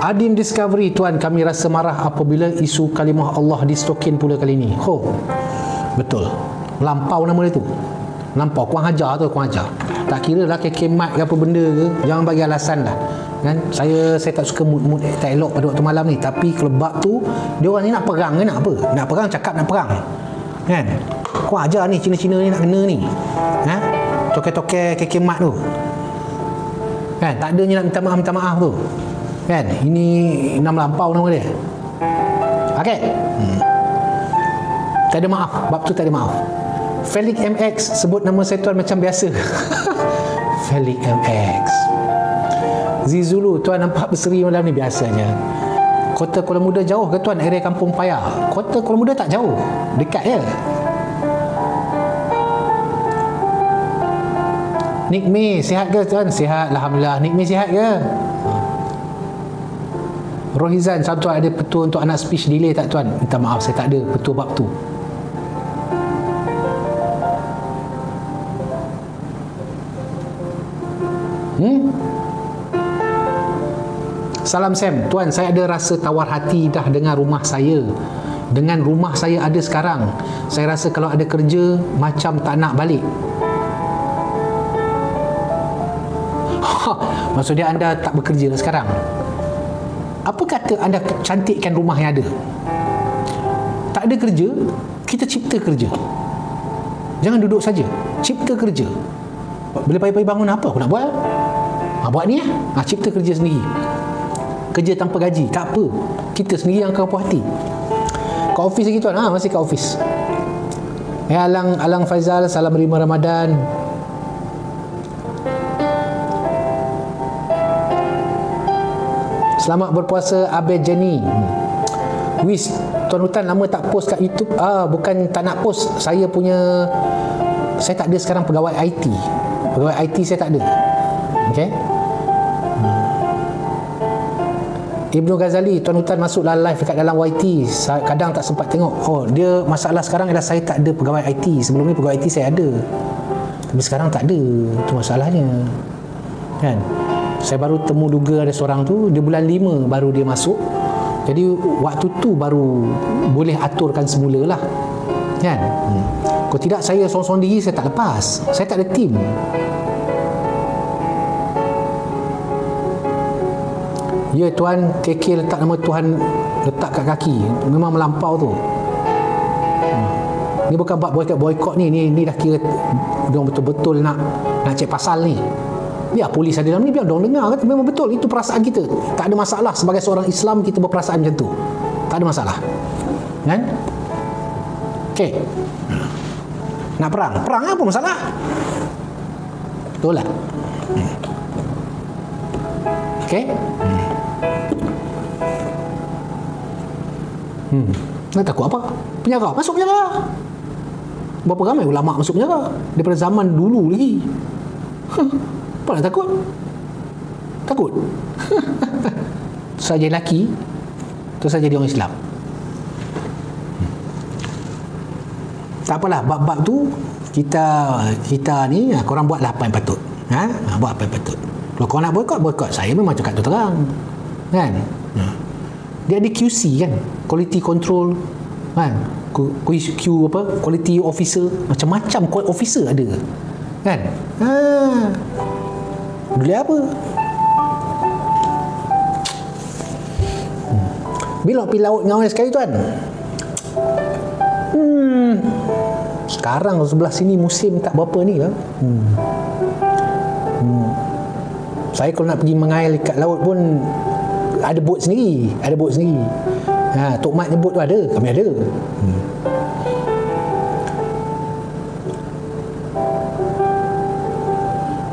Adin Discovery, tuan, kami rasa marah apabila isu kalimah Allah distokin pula kali ini. Betul. Lampau nama dia tu. Lampau. Kurang ajar tu, kurang ajar. Tak kira lah kekemat ke apa benda ke, jangan bagi alasan lah. Kan? Saya tak suka mood tak elok pada waktu malam ni. Tapi kalau bab tu, dia orang ni nak perang ke nak apa? Nak perang, cakap nak perang. Kan? Kurang ajar ni, Cina-Cina ni nak kena ni. Ha? Toke-toke kekemat tu. Kan? Tak adanya nak minta maaf tu. Kan? Ini nama lampau nama dia. Okey. Tak ada maaf. Bab tu tak ada maaf. Felix MX sebut nama saya tuan macam biasa. Felix MX. Zizulu, tuan nampak berseri malam ni biasanya. Kota Kuala Muda jauh ke tuan, area Kampung Paya? Kota Kuala Muda tak jauh. Dekat je. Nick May, sihat ke tuan? Sihat, alhamdulillah. Nick May sihat ke? Rohizan, sahabat tuan ada petua untuk anak speech delay tak tuan? Minta maaf, saya tak ada petua bab tu. Salam Sam, tuan, saya ada rasa tawar hati dah dengan rumah saya. Dengan rumah saya ada sekarang. Saya rasa kalau ada kerja macam tak nak balik. Maksudnya anda tak bekerja sekarang. Apa kata anda cantikkan rumah yang ada? Tak ada kerja, kita cipta kerja. Jangan duduk saja, cipta kerja. Bila pagi-pagi bangun, apa aku nak buat? Buat ni lah. Cipta kerja sendiri. Kerja tanpa gaji, tak apa. Kita sendiri yang akan puas hati. Kat office lagi tuan, masih kat office. Alang Faizal, salam menerima Ramadan. Selamat berpuasa Abel Jenny. Wis, Tuan Hutan lama tak post kat YouTube. Bukan tak nak post, saya tak ada sekarang pegawai IT. Pegawai IT saya tak ada. Okey. Ibnu Ghazali, Tuan Hutan masuklah live dekat dalam YT. Kadang tak sempat tengok. Dia masalah sekarang adalah saya tak ada pegawai IT. Sebelum ni pegawai IT saya ada. Tapi sekarang tak ada. Itu masalahnya. Kan? Saya baru temu duga ada seorang tu, dia bulan 5 baru dia masuk. Jadi waktu tu baru boleh aturkan semula lah. Kan? Kalau tidak, saya sorang-sorang diri saya tak lepas. Saya tak ada tim. Ya tuan, KK letak nama Tuhan letak kat kaki. Memang melampau tu. Ni bukan bab boykot ni dah kira dia betul-betul nak cek pasal ni. Biar polis ada dalam ni, biar orang dengar kata memang betul, itu perasaan kita. Tak ada masalah sebagai seorang Islam kita berperasaan macam tu. Tak ada masalah. Kan? Okey. Nak perang apa masalah? Betul lah. Okey. Nak takut apa? Penjara, masuk penjara. Berapa ramai ulama masuk penjara daripada zaman dulu lagi. Apa nak takut? Takut? Saya jadi lelaki, terus saya jadi orang Islam. Tak apalah, bab-bab tu kita ni korang buatlah apa yang patut. Buat apa yang patut. Kalau korang nak boykot, saya memang cakap tu terang. Kan? Dia ada QC kan, quality control kan, quality officer, macam-macam officer ada kan. Boleh apa? Bila pergi laut dengan orang sekali tuan? Sekarang sebelah sini musim tak berapa ni lah. Saya kalau nak pergi mengail kat laut pun ada bot sendiri. Tok Mat nyebut tu ada, kami ada.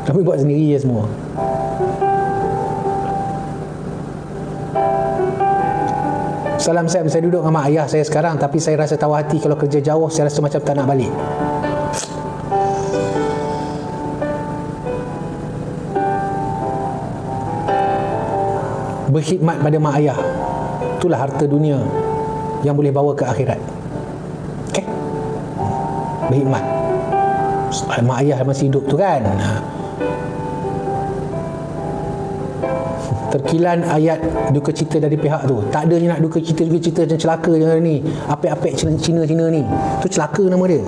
Kami buat sendiri je semua. Salam Sam, saya duduk dengan mak ayah saya sekarang, tapi saya rasa tawar hati kalau kerja jauh, saya rasa macam tak nak balik. Berkhidmat pada mak ayah, itulah harta dunia yang boleh bawa ke akhirat. Okey? Berkhidmat. Mak ayah masih hidup tu kan. terkilan ayat duka cita dari pihak tu. Tak ada nak duka cita macam celaka je ni. Apek-apek Cina ni. Tu celaka nama dia.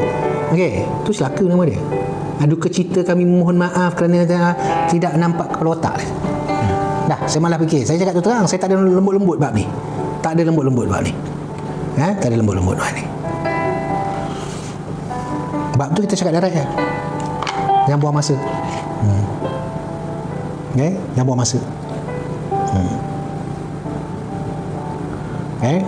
Okey, tu celaka nama dia. Duka cita kami mohon maaf kerana tidak nampak kepala otak dia. Dah, saya malah fikir. Saya cakap tu terang, saya tak ada lembut-lembut bab ni. Tak ada lembut-lembut bab ni. Tak ada lembut-lembut bab ni. Bab tu kita cakap direct je. Jangan buang masa. Okay? Jangan buang masa. Okay?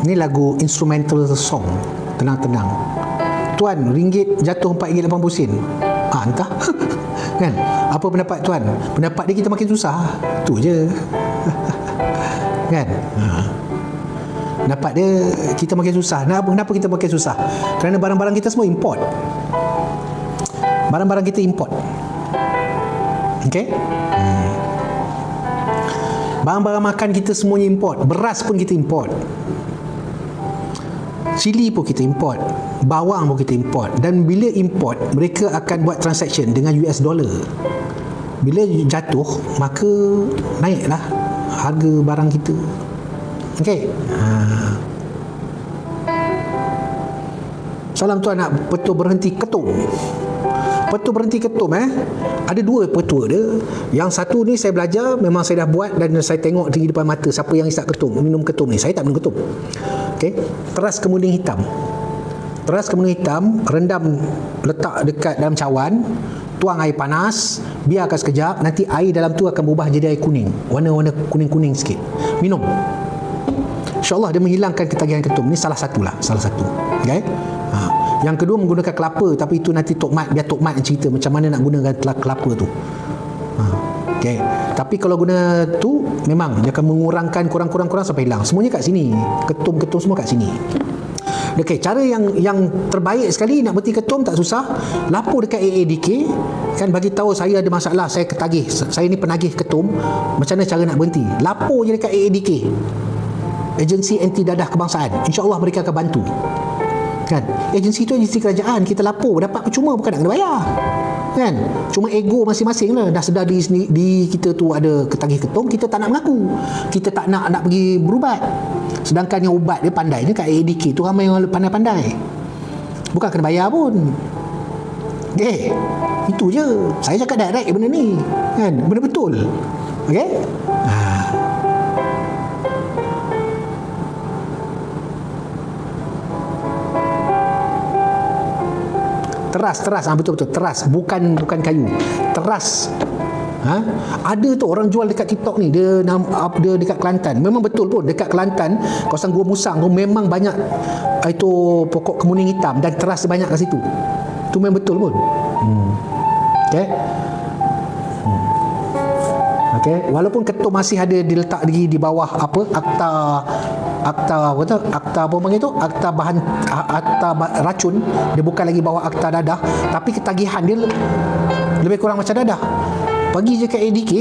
Ini lagu instrumental song, tenang-tenang. Tuan, ringgit jatuh RM4.80. Entah. Kan? Apa pendapat tuan? Pendapat dia kita makin susah. Tu je. Kan? Pendapat dia kita makin susah. Kenapa kita makin susah? Kerana barang-barang kita semua import. Barang-barang kita import. Okey? Barang-barang makan kita semuanya import. Beras pun kita import. Cili pun kita import, bawang pun kita import. Dan bila import, mereka akan buat transaction dengan US dollar. Bila jatuh, maka naiklah harga barang kita. Okey. Salam tuan, nak petua berhenti ketum. Petua berhenti ketum ada dua petua dia. Yang satu ni saya belajar, memang saya dah buat dan saya tengok di depan mata siapa yang isap ketum, minum ketum ni. Saya tak minum ketum. Okey, teras kemuning hitam. Teras kemuning hitam, rendam, letak dekat dalam cawan, tuang air panas, biarkan sekejap, nanti air dalam tu akan berubah jadi air kuning. Warna-warna kuning-kuning sikit. Minum. InsyaAllah dia menghilangkan ketagihan ketum. Ni salah satu. Okey. Yang kedua menggunakan kelapa, tapi itu nanti Tok Mat, biar Tok Mat cerita macam mana nak gunakan kelapa tu. Okey. Tapi kalau guna tu memang dia akan mengurangkan kurang sampai hilang. Semuanya kat sini. Ketum-ketum semua kat sini. Okey, cara yang terbaik sekali nak berhenti ketum tak susah. Lapor dekat AADK, kan bagi tahu saya ada masalah, saya ketagih. Saya ni penagih ketum. Macam mana cara nak berhenti? Lapor je dekat AADK. Agensi Anti Dadah Kebangsaan. InsyaAllah mereka akan bantu. Kan? Agensi tu agensi kerajaan, kita lapor, dapat percuma, bukan nak kena bayar. Kan? Cuma ego masing-masing lah. Dah sedar di kita tu ada ketagih ketum, kita tak nak mengaku. Kita tak nak pergi berubat. Sedangkan yang ubat dia pandai ni kat AADK tu ramai yang pandai-pandai. Bukan kena bayar pun. Itu je. Saya cakap direct benda ni. Kan? Benda betul. Okey? Teras, betul teras, bukan kayu. Teras. Ada tu orang jual dekat TikTok ni, dia dekat Kelantan. Memang betul pun dekat Kelantan, kawasan Gua Musang tu memang banyak itu pokok kemuning hitam dan teras banyak kat situ. Tu memang betul pun. Okey. Okey, walaupun ketum masih ada diletak di bawah akta apa panggil tu, akta racun, dia bukan lagi bawah akta dadah, tapi ketagihan dia lebih kurang macam dadah. Pergi je kat ADK.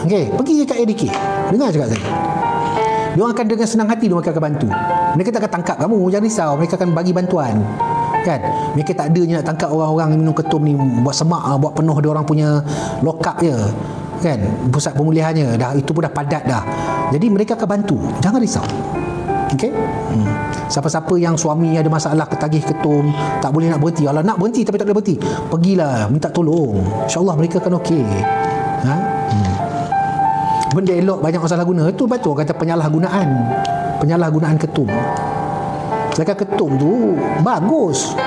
Okey, pergi je kat ADK. Dengar cakap saya. Dia akan dengan senang hati dia akan bantu. Mereka tak akan tangkap kamu, jangan risau, mereka akan bagi bantuan. Kan? Mereka tak ada je nak tangkap orang-orang yang minum ketum ni, buat semak, buat penuh dia orang punya lock up je. Kan, pusat pemulihannya dah, itu pun dah padat dah. Jadi mereka akan bantu, jangan risau. Okey. Siapa-siapa yang suami ada masalah ketagih ketum, tak boleh nak berhenti, kalau nak berhenti tapi tak boleh berhenti, pergilah minta tolong, insyaAllah mereka akan okey. Benda elok banyak masalah guna, itu betul kata penyalahgunaan ketum. Sedangkan ketum tu bagus.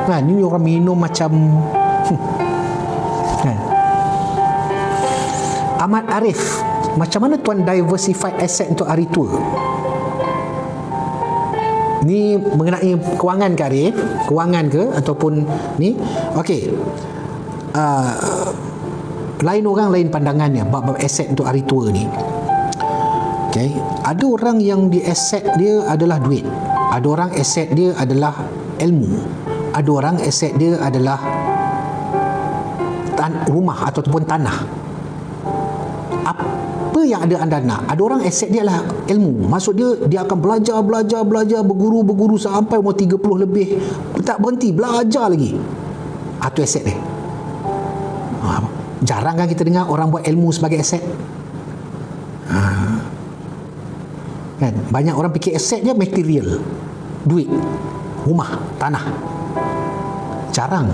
Kan, ini orang minum macam kan. Ahmad Arif, macam mana tuan diversify aset untuk hari tua? Ni mengenai kewangan ke Arif? Kewangan ke ataupun ni? Okey. Lain orang lain pandangannya bab aset untuk hari tua ni. Okey, ada orang yang di aset dia adalah duit. Ada orang aset dia adalah ilmu. Ada orang aset dia adalah rumah ataupun tanah. Apa yang ada anda nak? Ada orang aset dia adalah ilmu. Maksud dia akan belajar, berguru sampai umur 30 lebih. Tak berhenti, belajar lagi. Itu aset dia. Jarang kan kita dengar orang buat ilmu sebagai aset. Kan? Banyak orang fikir aset dia material. Duit, rumah, tanah. Jarang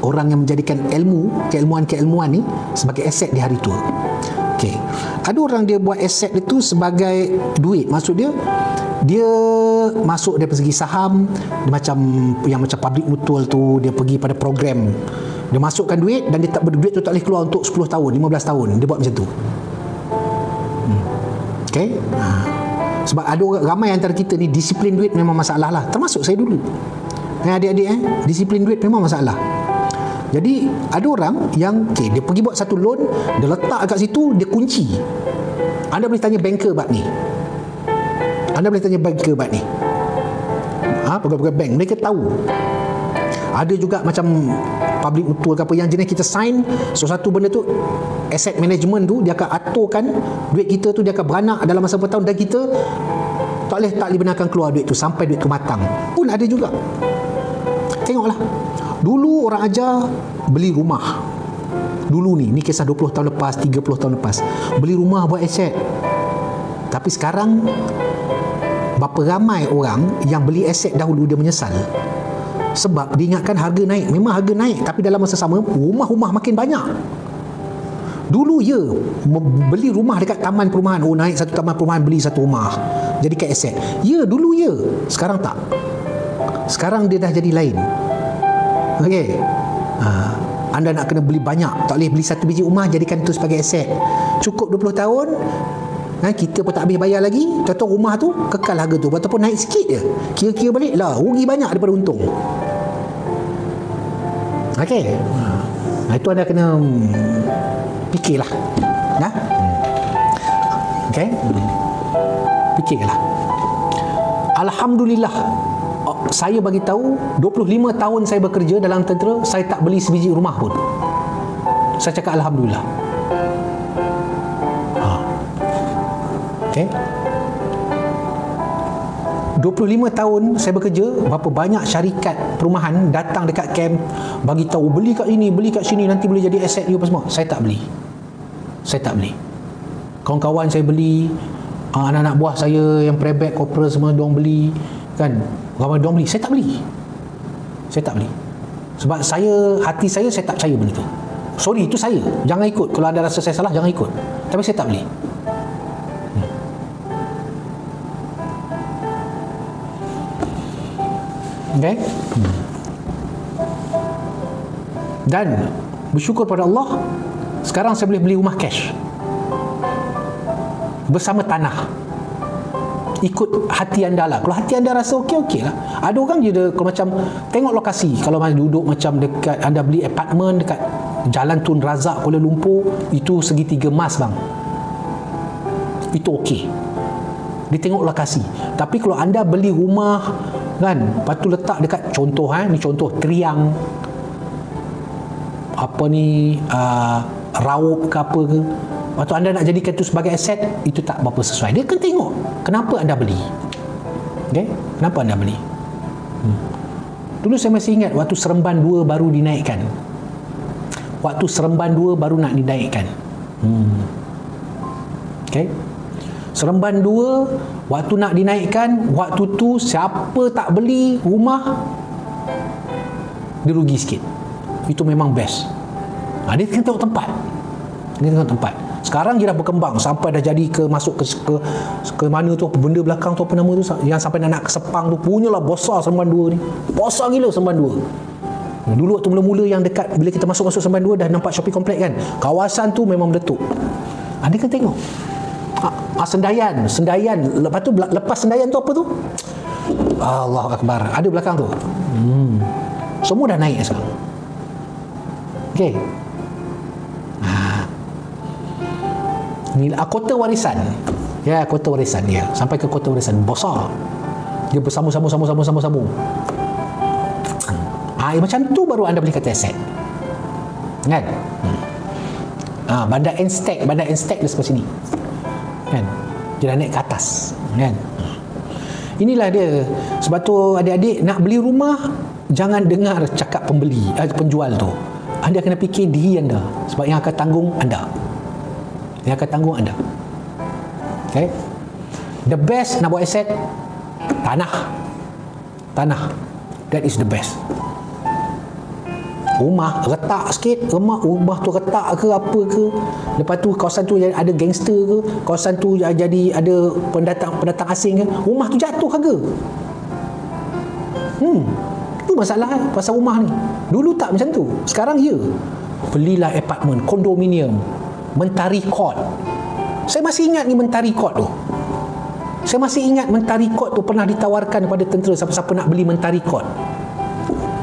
orang yang menjadikan keilmuan ni sebagai aset di hari tua. Okey. Ada orang dia buat aset itu sebagai duit. Maksud dia masuk dari segi saham, dia macam public mutual tu, dia pergi pada program. Dia masukkan duit dan dia duit tu tak boleh keluar untuk 10 tahun, 15 tahun. Dia buat macam tu. Okey. Sebab ada ramai antara kita ni disiplin duit memang masalah lah. Termasuk saya dulu. Adik-adik disiplin duit memang masalah. Jadi ada orang yang dia pergi buat satu loan, dia letak kat situ, dia kunci. Anda boleh tanya banker bab ni. Pegawai bank, mereka tahu. Ada juga macam public mutual ke apa yang jenis kita sign sesuatu benda tu, asset management tu dia akan aturkan duit kita tu, dia akan beranak dalam masa bertahun dan kita tak boleh benarkan keluar duit tu sampai duit tu matang. Pun ada juga. Tengoklah. Dulu orang ajar beli rumah. Dulu ni kisah 20 tahun lepas, 30 tahun lepas. Beli rumah buat aset. Tapi sekarang berapa ramai orang yang beli aset dahulu dia menyesal. Sebab dia ingatkan harga naik. Memang harga naik, tapi dalam masa sama rumah-rumah makin banyak. Dulu beli rumah dekat taman perumahan. Naik satu taman perumahan, beli satu rumah, jadikan aset. Dulu sekarang tak. Sekarang dia dah jadi lain. Okey. Anda nak kena beli banyak. Tak boleh beli satu biji rumah jadikan itu sebagai aset. Cukup 20 tahun, kita pun tak habis bayar lagi. Tahu rumah tu kekal harga tu, ataupun naik sikit je. Kira-kira balik lah, rugi banyak daripada untung. Okey. Itu anda kena fikirlah. Okey. Fikirlah. Alhamdulillah, saya bagi tahu 25 tahun saya bekerja dalam tentera, saya tak beli sebiji rumah pun. Saya cakap alhamdulillah. Okey. 25 tahun saya bekerja, berapa banyak syarikat perumahan datang dekat camp bagi tahu beli kat ini, beli kat sini, nanti boleh jadi aset you apa semua. Saya tak beli. Kawan-kawan saya beli, anak-anak buah saya yang prebet, corporal semua diorang beli kan. Ramai diorang beli, saya tak beli. Sebab hati saya tak percaya benda tu. Sorry, itu saya. Jangan ikut. Kalau anda rasa saya salah, jangan ikut. Tapi saya tak beli. Okay? Dan bersyukur pada Allah, sekarang saya boleh beli rumah cash bersama tanah. Ikut hati anda lah. Kalau hati anda rasa okey lah. Ada orang dia kalau macam tengok lokasi. Kalau duduk macam dekat, anda beli apartment dekat Jalan Tun Razak, Kuala Lumpur, itu segitiga emas bang. Itu okey. Dia tengok lokasi. Tapi kalau anda beli rumah kan, lepas tu letak dekat contoh ni contoh Triang, apa ni, Raup ke apa ke, lepas tu anda nak jadikan tu sebagai aset, itu tak berapa sesuai. Dia akan tengok kenapa anda beli. Okay? Kenapa anda beli. Dulu saya masih ingat waktu Seremban 2 baru dinaikkan. Okay? Seremban 2 waktu nak dinaikkan, waktu tu siapa tak beli rumah dia rugi sikit. Itu memang best. Dia kena tengok tempat. Sekarang dia dah berkembang sampai dah jadi masuk ke mana tu, apa benda belakang tu, apa nama tu, yang sampai nak ke Sepang tu, punyalah besar Seremban 2 ni. Besar gila Seremban 2. Dulu waktu mula-mula yang dekat, bila kita masuk Sembilan Dua dah nampak shopping complex kan, kawasan tu memang meletup. Anda kan tengok Sendayan, lepas tu lepas Sendayan tu apa tu, Allahu Akbar, ada belakang tu. Semua dah naik sekarang. Okey. Ni kota warisan. Ya, kota warisan dia. Sampai ke kota warisan besar. Dia bersambung. Macam tu baru anda boleh kata aset. Kan? Bandar Enstek di sebelah sini. Kan? Dia dah naik ke atas. Kan? Inilah dia. Sebab tu adik-adik nak beli rumah, jangan dengar cakap penjual tu. Anda kena fikir diri anda. Sebab yang akan tanggung anda. Okay? The best nak buat aset, tanah. That is the best. Rumah retak sikit, rumah tu retak ke apa ke, lepas tu kawasan tu ada gangster ke, kawasan tu jadi ada pendatang asing ke, rumah tu jatuh harga. Tu masalah pasal rumah ni. Dulu tak macam tu, sekarang ya. Belilah apartmen, kondominium, Mentari Court. Saya masih ingat ni Mentari Court tu. Mentari Court tu pernah ditawarkan kepada tentera, siapa-siapa nak beli Mentari Court.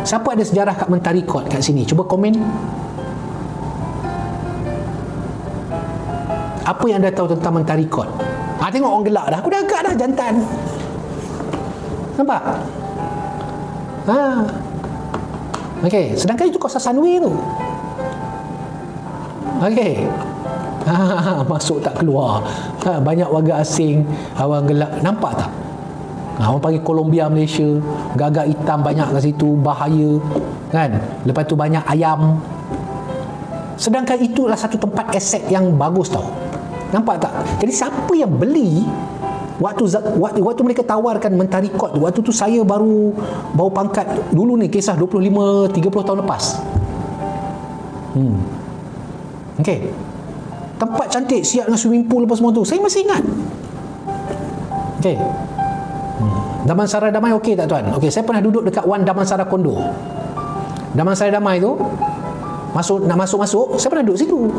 Siapa ada sejarah kat Mentari Court kat sini? Cuba komen. Apa yang anda tahu tentang Mentari Court? Tengok orang gelak dah. Aku dah agak dah jantan. Nampak? Okey, sedangkan itu kawasan Sunway tu. Okey. Masuk tak keluar. Banyak warga asing, orang gelak. Nampak tak? Orang panggil Colombia Malaysia, gagak hitam banyak kat situ, bahaya kan. Lepas tu banyak ayam. Sedangkan itulah satu tempat aset yang bagus tau. Nampak tak? Jadi siapa yang beli waktu mereka tawarkan Mentari Court tu, waktu tu saya baru pangkat dulu ni, kisah 25-30 tahun lepas. Okey. Tempat cantik, siap dengan swimming pool apa semua tu. Saya masih ingat. Okey. Damansara Damai okey tak tuan? Okey, saya pernah duduk dekat Wan Damansara Kondo. Damansara Damai tu nak masuk, saya pernah duduk situ.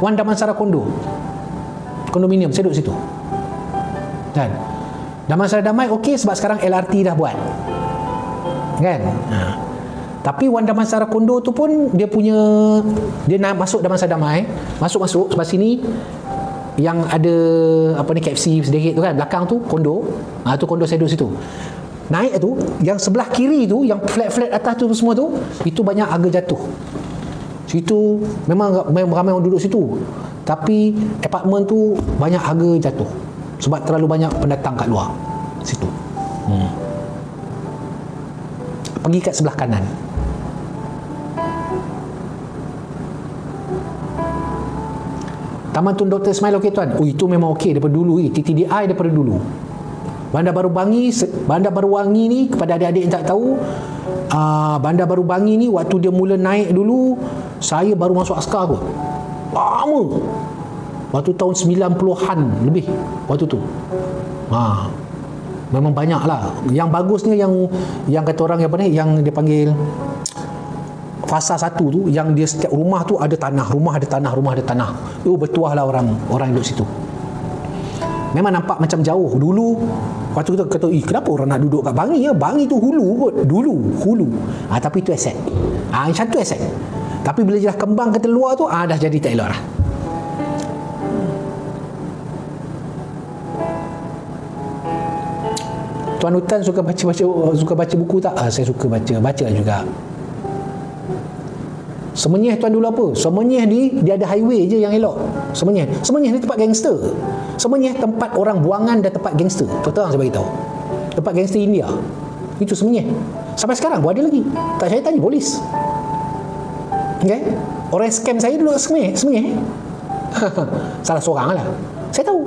Wan Damansara Kondo. Kondominium, saya duduk situ. Kan? Damansara Damai okey sebab sekarang LRT dah buat. Kan? Tapi Wan Damansara Kondo tu pun dia nak masuk Damansara Damai, masuk sebelah sini yang ada KFC sedikit tu kan, belakang tu kondo. Tu kondo saya duduk situ. Naik tu, yang sebelah kiri tu, yang flat-flat atas tu semua tu, itu banyak harga jatuh. Situ memang ramai orang duduk situ. Tapi apartmen tu banyak harga jatuh sebab terlalu banyak pendatang kat luar situ. Pergi kat sebelah kanan. Taman Tun Dr. Ismail okey tuan. Itu memang okey daripada dulu. TTDI daripada dulu. Bandar Baru Bangi ni, kepada adik-adik yang tak tahu, Bandar Baru Bangi ni waktu dia mula naik dulu, saya baru masuk askar kot. Lama. Waktu tahun 90-an lebih waktu tu. Memang banyak lah. Yang bagusnya yang kata orang yang dia panggil fasa 1 tu, yang dia setiap rumah tu ada tanah. Bertuah lah orang duduk situ. Memang nampak macam jauh. Dulu waktu kita kata, kenapa orang nak duduk kat Bangi ya? Bangi tu hulu kot. Dulu hulu. Tapi itu aset. Macam tu aset. Tapi bila dia dah kembang ke luar tu, dah jadi tak elok lah. Tuan Hutan suka baca buku tak? Saya suka baca juga. Semenyih tuan dulu apa? Semenyih ni dia ada highway je yang elok. Semenyih ni tempat gangster. Semenyih tempat orang buangan dan tempat gangster. Tuan-tuan saya bagi tahu. Tempat gangster India. Itu Semenyih. Sampai sekarang pun ada lagi. Tak, saya tanya polis. Okey. Orang scam saya dulu Semenyih. Salah seorang lah. Saya tahu.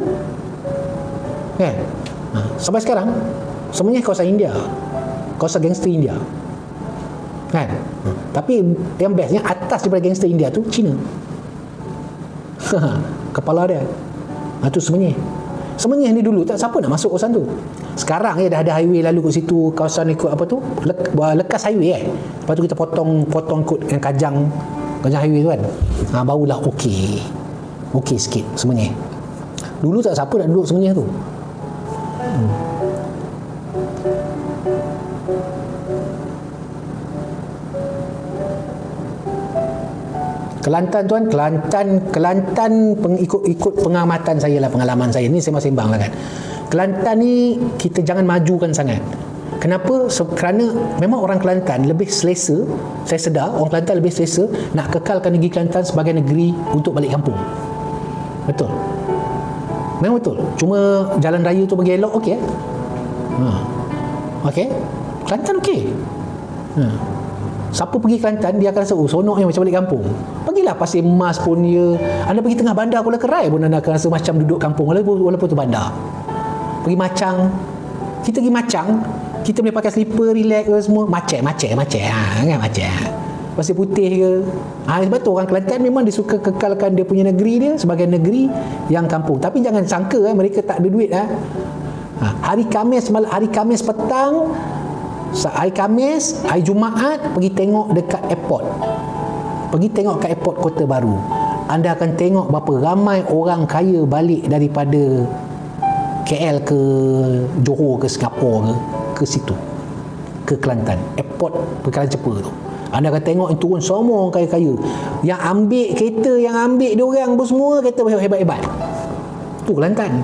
Kan? Sampai sekarang Semenyih kawasan India. Kawasan gangster India. Kan? Tapi yang bestnya atas daripada gangster India tu Cina. Kepala dia. Itu Semenyih. Semenyih ni dulu tak siapa nak masuk kawasan tu. Sekarang dah ada highway lalu kat situ, kawasan ikut apa tu? Lekas highway Lepas tu kita potong ikut yang kajang highway tu kan. Barulah okey sikit Semenyih. Dulu tak siapa nak duduk Semenyih tu. Kelantan tuan, Kelantan ikut pengamatan saya lah, pengalaman saya ni, saya sembang lah kan. Kelantan ni kita jangan majukan sangat. Kenapa? Kerana memang orang Kelantan lebih selesa, saya sedar orang Kelantan lebih selesa nak kekalkan negeri Kelantan sebagai negeri untuk balik kampung. Betul. Memang betul. Cuma jalan raya tu bagi elok okey. Okey. Kelantan okey. Siapa pergi Kelantan dia akan rasa sonoknya macam balik kampung. Pergilah Pasir Mas pun dia. Anda pergi tengah bandar Kuala Kerai pun anda akan rasa macam duduk kampung walaupun tu bandar. Pergi Macang. Kita pergi Macang, kita boleh pakai slipper, relax ke semua. Macet. Kan macet. Pasir Putih ke. Sebab tu orang Kelantan memang dia suka kekalkan dia punya negeri dia sebagai negeri yang kampung. Tapi jangan sangka mereka tak ada duit. Hari Khamis petang, hari Khamis, hari Jumaat pergi tengok dekat airport. Pergi tengok kat airport Kota Baru. Anda akan tengok berapa ramai orang kaya balik daripada KL ke Johor ke Singapura ke situ. Ke Kelantan. Airport Pekalan Cepa tu. Anda akan tengok yang turun semua orang kaya-kaya. Yang ambil kereta, yang ambil diorang pun semua kereta hebat-hebat. Tu Kelantan.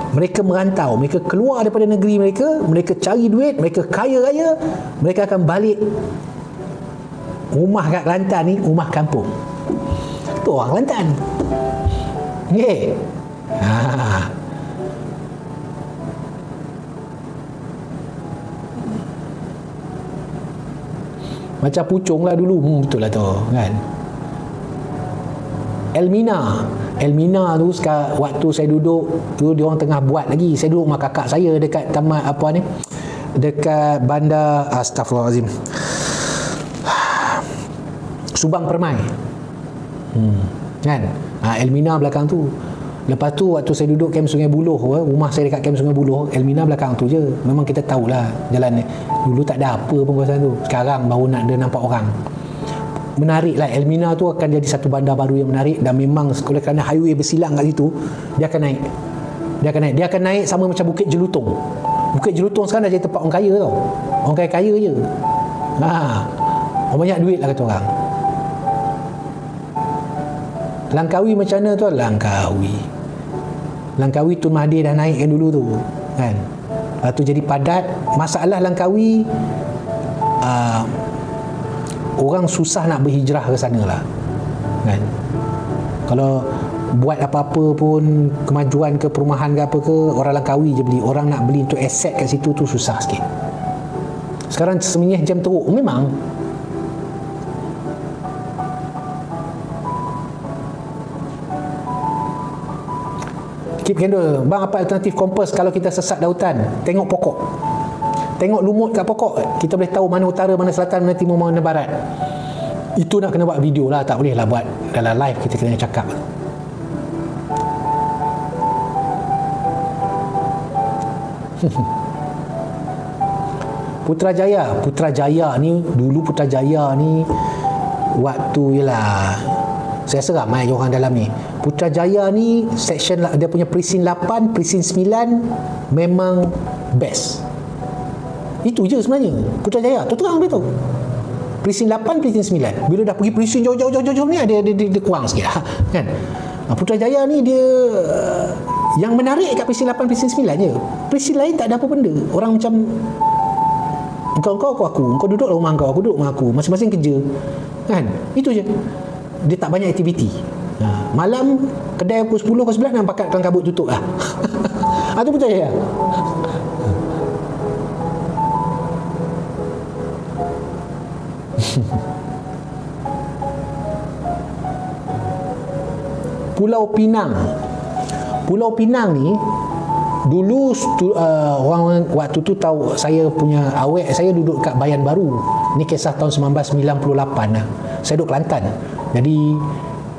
Mereka merantau, mereka keluar daripada negeri mereka, mereka cari duit, mereka kaya raya, mereka akan balik. Rumah kat Kelantan ni rumah kampung. Tu orang Kelantan. Okey. Macam Puchong lah dulu. Betul lah tu kan. Elmina tu waktu saya duduk tu dia orang tengah buat lagi. Saya duduk sama kakak saya dekat tamat apa ni, dekat bandar Astaghfirullahalazim, Subang Permai. Kan? Elmina belakang tu. Lepas tu waktu saya duduk kem Sungai Buloh, rumah saya dekat kem Sungai Buloh, Elmina belakang tu je. Memang kita tahulah jalan ni. Dulu tak ada apa pun kawasan tu. Sekarang baru nak ada nampak orang. Menarik lah. Elmina tu akan jadi satu bandar baru yang menarik, dan memang kerana highway bersilang kat situ, dia akan naik. Dia akan naik sama macam Bukit Jelutong. Bukit Jelutong sekarang dah jadi tempat orang kaya tau. Orang kaya je. Orang banyak duit lah kata orang. Langkawi macam mana tu? Langkawi Tun Mahathir dah naikkan dulu tu kan. Lepas tu jadi padat. Masalah Langkawi, orang susah nak berhijrah ke sana lah kan. Kalau buat apa-apa pun, kemajuan ke perumahan ke apa ke, orang Langkawi je beli. Orang nak beli untuk aset kat situ tu susah sikit. Sekarang Semenyih jam teruk memang. Keep candle. Bang, apa alternatif kompas kalau kita sesat lautan? Tengok pokok. Tengok lumut kat pokok. Kita boleh tahu mana utara, mana selatan, mana timur, mana barat. Itu nak kena buat video lah. Tak boleh lah buat dalam live kita kena cakap. Putrajaya ni dulu, Putrajaya ni waktu ialah saya rasa ramai je orang dalam ni. Putrajaya ni section dia punya presin 8, presin 9 memang best. Itu je sebenarnya Putrajaya tu terang dia tu. Presin 8, presin 9. Bila dah pergi presin jauh-jauh ni dia kurang sikit lah, kan. Putrajaya ni dia yang menarik kat presin 8, presin 9 je. Presin lain tak ada apa benda. Orang macam kau duduk rumah kau, aku duduk rumah aku, masing-masing kerja kan. Itu je. Dia tak banyak aktiviti. Malam kedai pukul 10 ke 11 nampak kat kabut tutup lah. Itu Putrajaya. Pulau Pinang ni dulu orang waktu tu tahu saya punya awek, saya duduk kat Bayan Baru. Ni kisah tahun 1998 lah. Saya duduk Kelantan. Jadi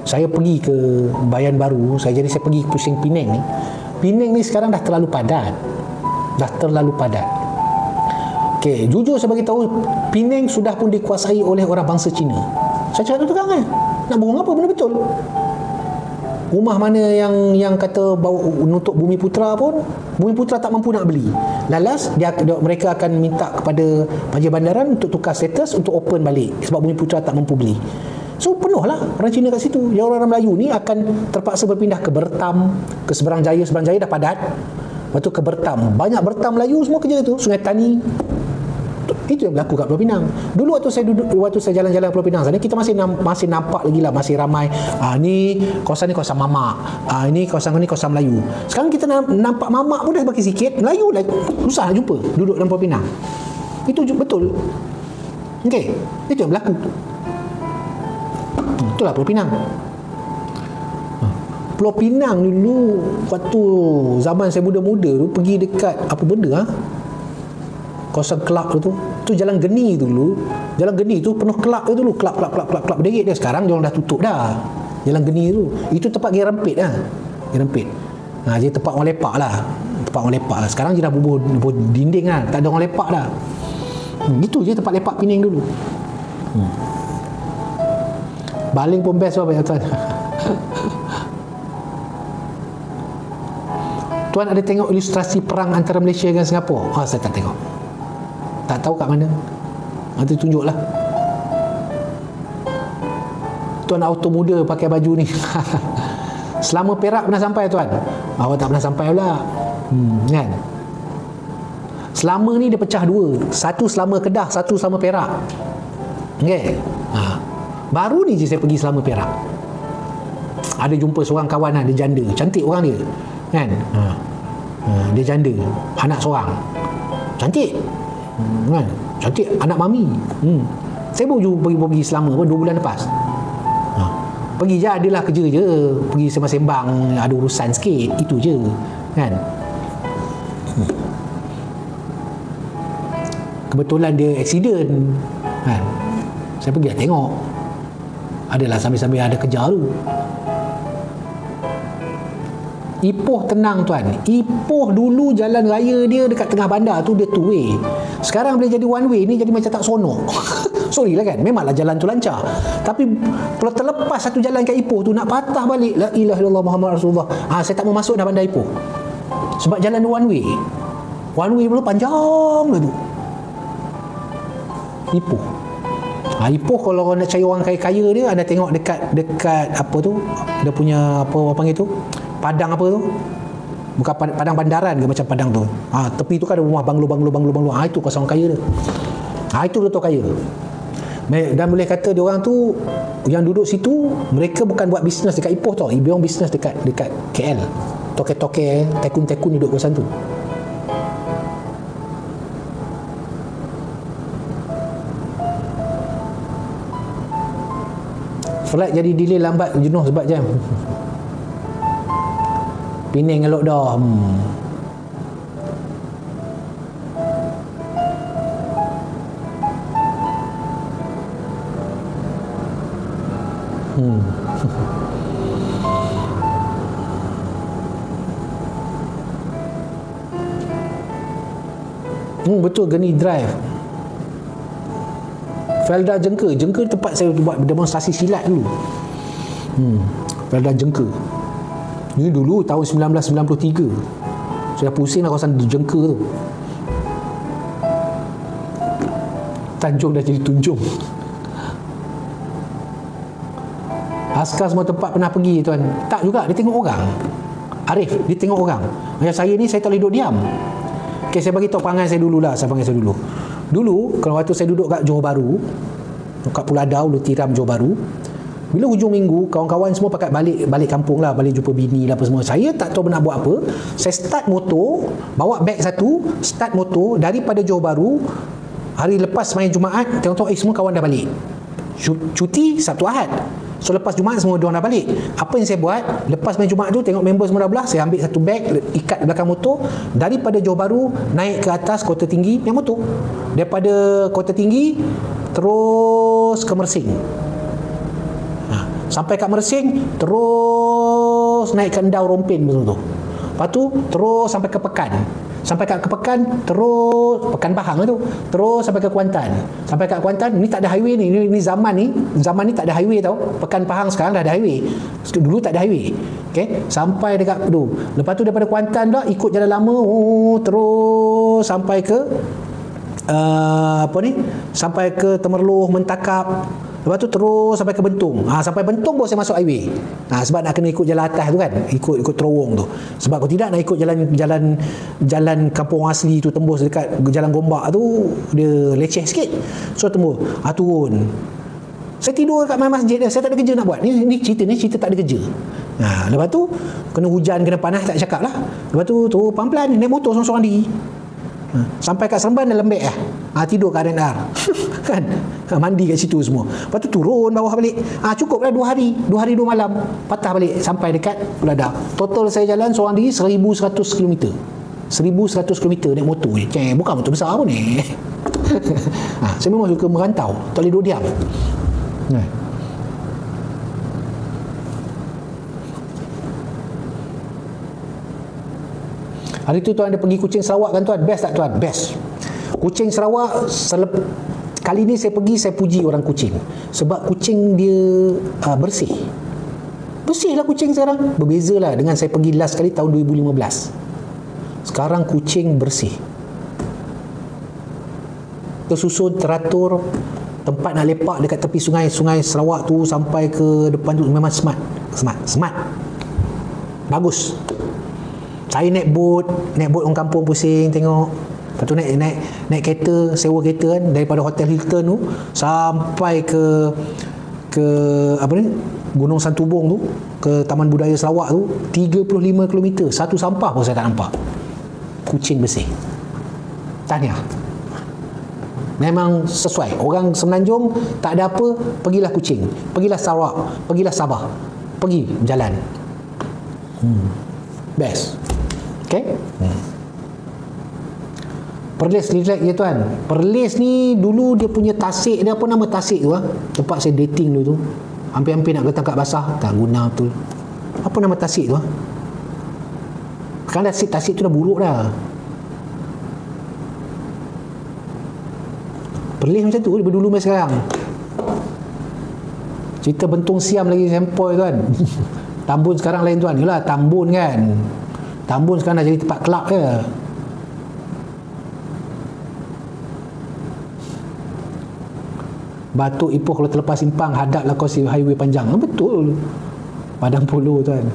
saya pergi ke Bayan Baru, saya pergi ke Pusing Pinang ni. Penang ni sekarang dah terlalu padat. Okey, jujur saya bagi tahu, Penang sudah pun dikuasai oleh orang bangsa Cina. Saya cakap tu terang kan. Nak bohong apa, benda betul. Rumah mana yang kata bawa untuk Bumi Putra pun, Bumi Putra tak mampu nak beli. Lalas mereka akan minta kepada Panja Bandaran untuk tukar status untuk open balik sebab Bumi Putra tak mampu beli. So penuh lah orang Cina kat situ. Yang orang Melayu ni akan terpaksa berpindah ke Bertam, ke Seberang Jaya dah padat. Lepas tu ke Bertam. Banyak Bertam Melayu semua kerja tu. Sungai Tani. Itu yang berlaku kat Pulau Pinang. Dulu waktu saya jalan-jalan Pulau Pinang sana, kita masih nampak lagi lah, masih ramai. Ni kawasan ni kawasan Mamak. Ini kawasan Melayu. Sekarang kita nampak Mamak pun dah bagi sikit, Melayu lah susah nak jumpa duduk dalam Pulau Pinang. Itu betul. Okey, itu yang berlaku. Itulah Pulau Pinang. Pulau Pinang dulu waktu zaman saya muda-muda tu pergi dekat apa benda kawasan kelab tu Jalan Geni tu dulu. Jalan Geni tu penuh kelab tu dulu. Kelab berderet dia. Sekarang dia orang dah tutup dah. Jalan Geni tu. Itu tempat Gaya Rempit lah. Gaya Rempit. Jadi tempat orang lepak lah. Sekarang dia dah bubuh dinding lah. Tak ada orang lepak dah. Gitu je tempat lepak Penang dulu. Baling pun best lah banyak tuan. Tuan ada tengok ilustrasi perang antara Malaysia dengan Singapura? Saya tak tengok. Tak tahu kat mana. Nanti tunjuklah. Tuan auto muda pakai baju ni. Selama Perak pernah sampai tuan? Awak tak pernah sampai pula. Kan? Selama ni dia pecah dua. Satu selama Kedah, satu selama Perak. Okay? Baru ni je saya pergi selama Perak. Ada jumpa seorang kawan lah, dia janda. Cantik orang dia. Kan? Dia janda. Anak seorang. Cantik. Kan? Cantik, anak mami. Saya baru pergi selama 2 bulan lepas. Pergi je, adalah kerja je, pergi sembang-sembang, ada urusan sikit, itu je kan. Kebetulan dia accident kan. Saya pergi tengok, adalah sambil-sambil ada kerja tu. Ipoh tenang tuan. Ipoh dulu jalan raya dia dekat tengah bandar tu dia two way. Sekarang bila jadi one way ni jadi macam tak sonok. Sorry lah kan, memanglah jalan tu lancar. Tapi kalau terlepas satu jalan kat Ipoh tu nak patah balik, la ilaha illallah Muhammad Rasulullah. Saya tak mau masuk dah bandar Ipoh. Sebab jalan one way. One way pula panjang lah tu. Ipoh. Ipoh kalau orang nak cari orang kaya-kaya dia, anda tengok dekat apa tu, dia punya apa panggil tu, padang apa tu, bukan padang bandaran ke macam padang tu, tepi tu kan ada rumah banglo. Itu kawasan orang kaya dia. Itu betul kaya. Dan boleh kata dia orang tu yang duduk situ, mereka bukan buat bisnes dekat Ipoh tau, dia orang bisnes dekat KL. Toke-toke, tekun-tekun duduk kawasan tu. Flight jadi delay lambat, jenuh sebab jam. Penang elok dah. Betul, Geni Drive. Felda Jengka tempat saya buat demonstrasi silat dulu. Felda Jengka. Ini dulu tahun 1993. Saya pusing lah kawasan Jengka tu. Tanjung dah jadi Tunjung. Askar semua tempat pernah pergi tuan. Tak juga, dia tengok orang. Arif, dia tengok orang. Macam saya ni, saya tak boleh duduk diam. Okay, saya bagi tahu perangai saya dulu lah. Dulu, kalau waktu saya duduk kat Johor Bahru, kat Pulau Adau, Lu Tiram, Johor Bahru, bila hujung minggu, kawan-kawan semua pakat balik kampung lah, balik jumpa bini lah apa semua. Saya tak tahu nak buat apa. Saya start motor, bawa beg satu, start motor daripada Johor Bahru. Hari lepas main Jumaat, tengok-tengok semua kawan dah balik. Cuti Sabtu Ahad. So lepas Jumaat semua diorang dah balik. Apa yang saya buat, lepas main Jumaat tu tengok member semua dah belah, saya ambil satu beg, ikat di belakang motor, daripada Johor Bahru naik ke atas Kota Tinggi naik motor. Daripada Kota Tinggi terus ke Mersing. Sampai kat Mersing terus naik ke Endau Rompin betul tu. Lepas tu terus sampai ke Pekan. Sampai kat Pekan, terus Pekan Pahang tu, terus sampai ke Kuantan. Sampai kat Kuantan, ni tak ada highway ni. Ni zaman ni tak ada highway tau. Pekan Pahang sekarang dah ada highway. Dulu tak ada highway. Okey, sampai dekat tu. Lepas tu daripada Kuantan dah ikut jalan lama, terus sampai ke sampai ke Temerloh, Mentakap. Lepas tu terus sampai ke Bentung. Sampai Bentung baru saya masuk highway. Sebab nak kena ikut jalan atas tu kan, ikut terowong tu. Sebab kalau tidak nak ikut jalan kampung asli tu, tembus dekat jalan Gombak tu, dia leceh sikit. So tembus, turun. Saya tidur kat masjid dia, saya tak ada kerja nak buat. Ni cerita tak ada kerja. Lepas tu kena hujan, kena panas, tak cakap lah. Lepas tu pelan-pelan naik motor seorang-seorang diri. Sampai kat Seremban dah lembek tidur kat RNR. Kan, mandi kat situ semua. Lepas tu turun bawah balik. Cukup lah 2 hari 2 malam, patah balik sampai dekat Peladang. Total saya jalan seorang diri 1100 km. 1100 km naik motor je. Bukan motor besar pun ni. Saya memang suka merantau, tak boleh duduk diam. Hari tu tuan ada pergi Kuching Sarawak kan tuan? Best tak tuan? Best. Kuching Sarawak, kali ni saya pergi, saya puji orang Kuching. Sebab Kuching dia bersih. Bersih lah Kuching sekarang. Berbeza lah dengan saya pergi last kali tahun 2015. Sekarang Kuching bersih. Tersusun, teratur. Tempat nak lepak dekat tepi sungai Sarawak tu sampai ke depan tu memang smart. Bagus. Saya naik bot orang kampung pusing tengok. Lepas tu naik kereta, sewa kereta kan, daripada Hotel Hilton tu sampai ke Gunung Santubong tu, ke Taman Budaya Sarawak tu, 35 km. Satu sampah pun saya tak nampak. Kuching bersih. Tahniah. Memang sesuai. Orang Semenanjung tak ada apa, pergilah Kuching, pergilah Sarawak, pergilah Sabah, pergi jalan. Best. Okay. Perlis relax je tuan. Perlis ni dulu dia punya tasik dia, apa nama tasik tu tempat saya dating dulu tu, hampir-hampir nak letak kat basah, tak guna betul. Apa nama tasik tu Sekarang tasik tu dah buruk dah. Perlis macam tu daripada dulu sampai sekarang. Cerita Bentung Siam lagi sempoi tuan. Tambun sekarang lain tuan. Yalah Tambun kan, Tambun sekarang dah jadi tempat kelab je. Batu Ipoh kalau terlepas simpang, hadaplah kau si highway panjang. Betul. Padang Polo tuan.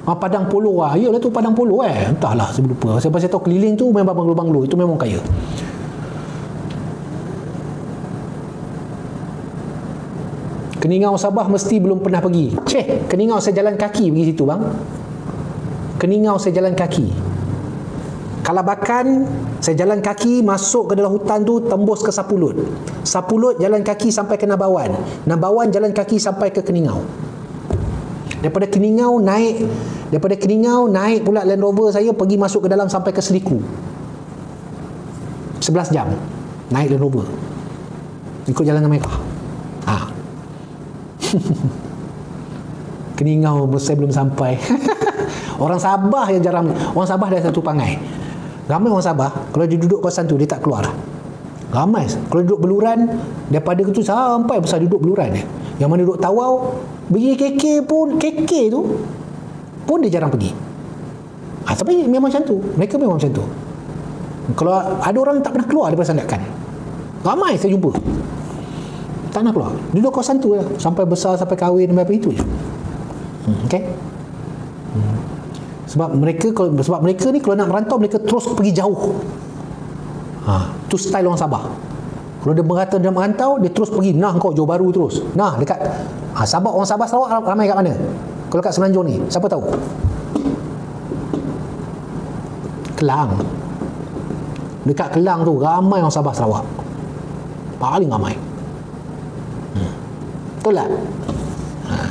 Padang Polo iyalah tu Padang Polo entahlah saya lupa. Saya tahu keliling tu memang banglo-banglo, itu memang kaya. Keningau Sabah mesti belum pernah pergi. Keningau saya jalan kaki pergi situ bang. Keningau saya jalan kaki. Kalabakan saya jalan kaki masuk ke dalam hutan tu, tembus ke Sapulut. Sapulut jalan kaki sampai ke Nabawan. Nabawan jalan kaki sampai ke Keningau. Daripada Keningau naik pula Land Rover saya pergi masuk ke dalam sampai ke Seriku. 11 jam naik Land Rover. Ikut jalan mereka. Keningau saya belum sampai. Orang Sabah yang jarang. Orang Sabah dah satu pangai. Ramai orang Sabah kalau dia duduk kawasan tu dia tak keluar. Ramai. Kalau duduk Beluran, daripada tu sampai besar duduk Beluran. Yang mana duduk Tawau, pergi KK tu pun dia jarang pergi. Tapi memang macam tu. Mereka memang macam tu. Kalau ada orang tak pernah keluar daripada Sandakan. Ramai saya jumpa. Tak nak keluar. Duduk kawasan tu lah. Sampai besar, sampai kahwin, sampai apa itu je. Okay? Sebab mereka ni kalau nak merantau, mereka terus pergi jauh. Tu style orang Sabah. Kalau dia merantau, dia terus pergi. Kau Johor Bahru terus. Dekat Sabah, orang Sabah Sarawak ramai kat mana? Kalau kat Semenanjung ni, siapa tahu? Kelang. Dekat Kelang tu ramai orang Sabah Sarawak. Paling ramai. Betul tak?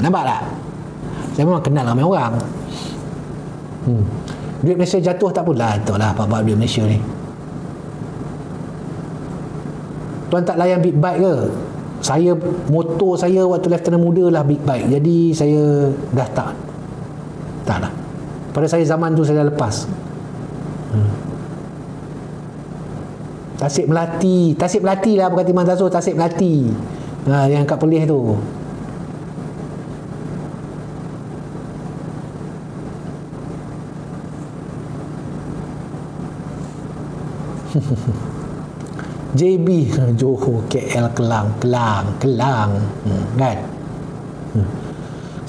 Nampak tak? Saya memang kenal ramai orang. Duit Malaysia jatuh tak apalah. Tak lah apa-apa duit Malaysia ni. Tuan tak layan big bike ke? Motor saya waktu lieutenant muda lah big bike. Jadi saya dah tak Tak lah. Pada saya zaman tu saya dah lepas. Tasik Melati lah, bukan Timah Tasuh, Tasik Melati. Yang kat Perlis tu. JB Johor, KL, Kelang. Kan?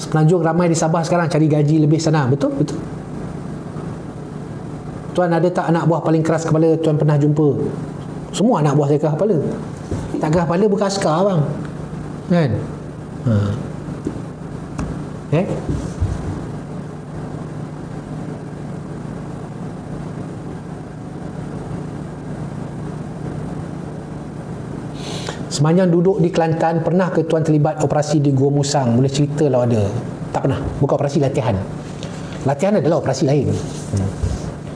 Semenanjung ramai di Sabah sekarang cari gaji lebih sana. Betul. Tuan ada tak anak buah paling keras kepala tuan pernah jumpa? Semua anak buah saya keras kepala. Tak keras kepala bukan askar bang. Kan? Sepanjang duduk di Kelantan, pernah ke tuan terlibat operasi di Gua Musang? Boleh cerita lah ada? Tak pernah. Bukan operasi latihan. Latihan adalah operasi lain.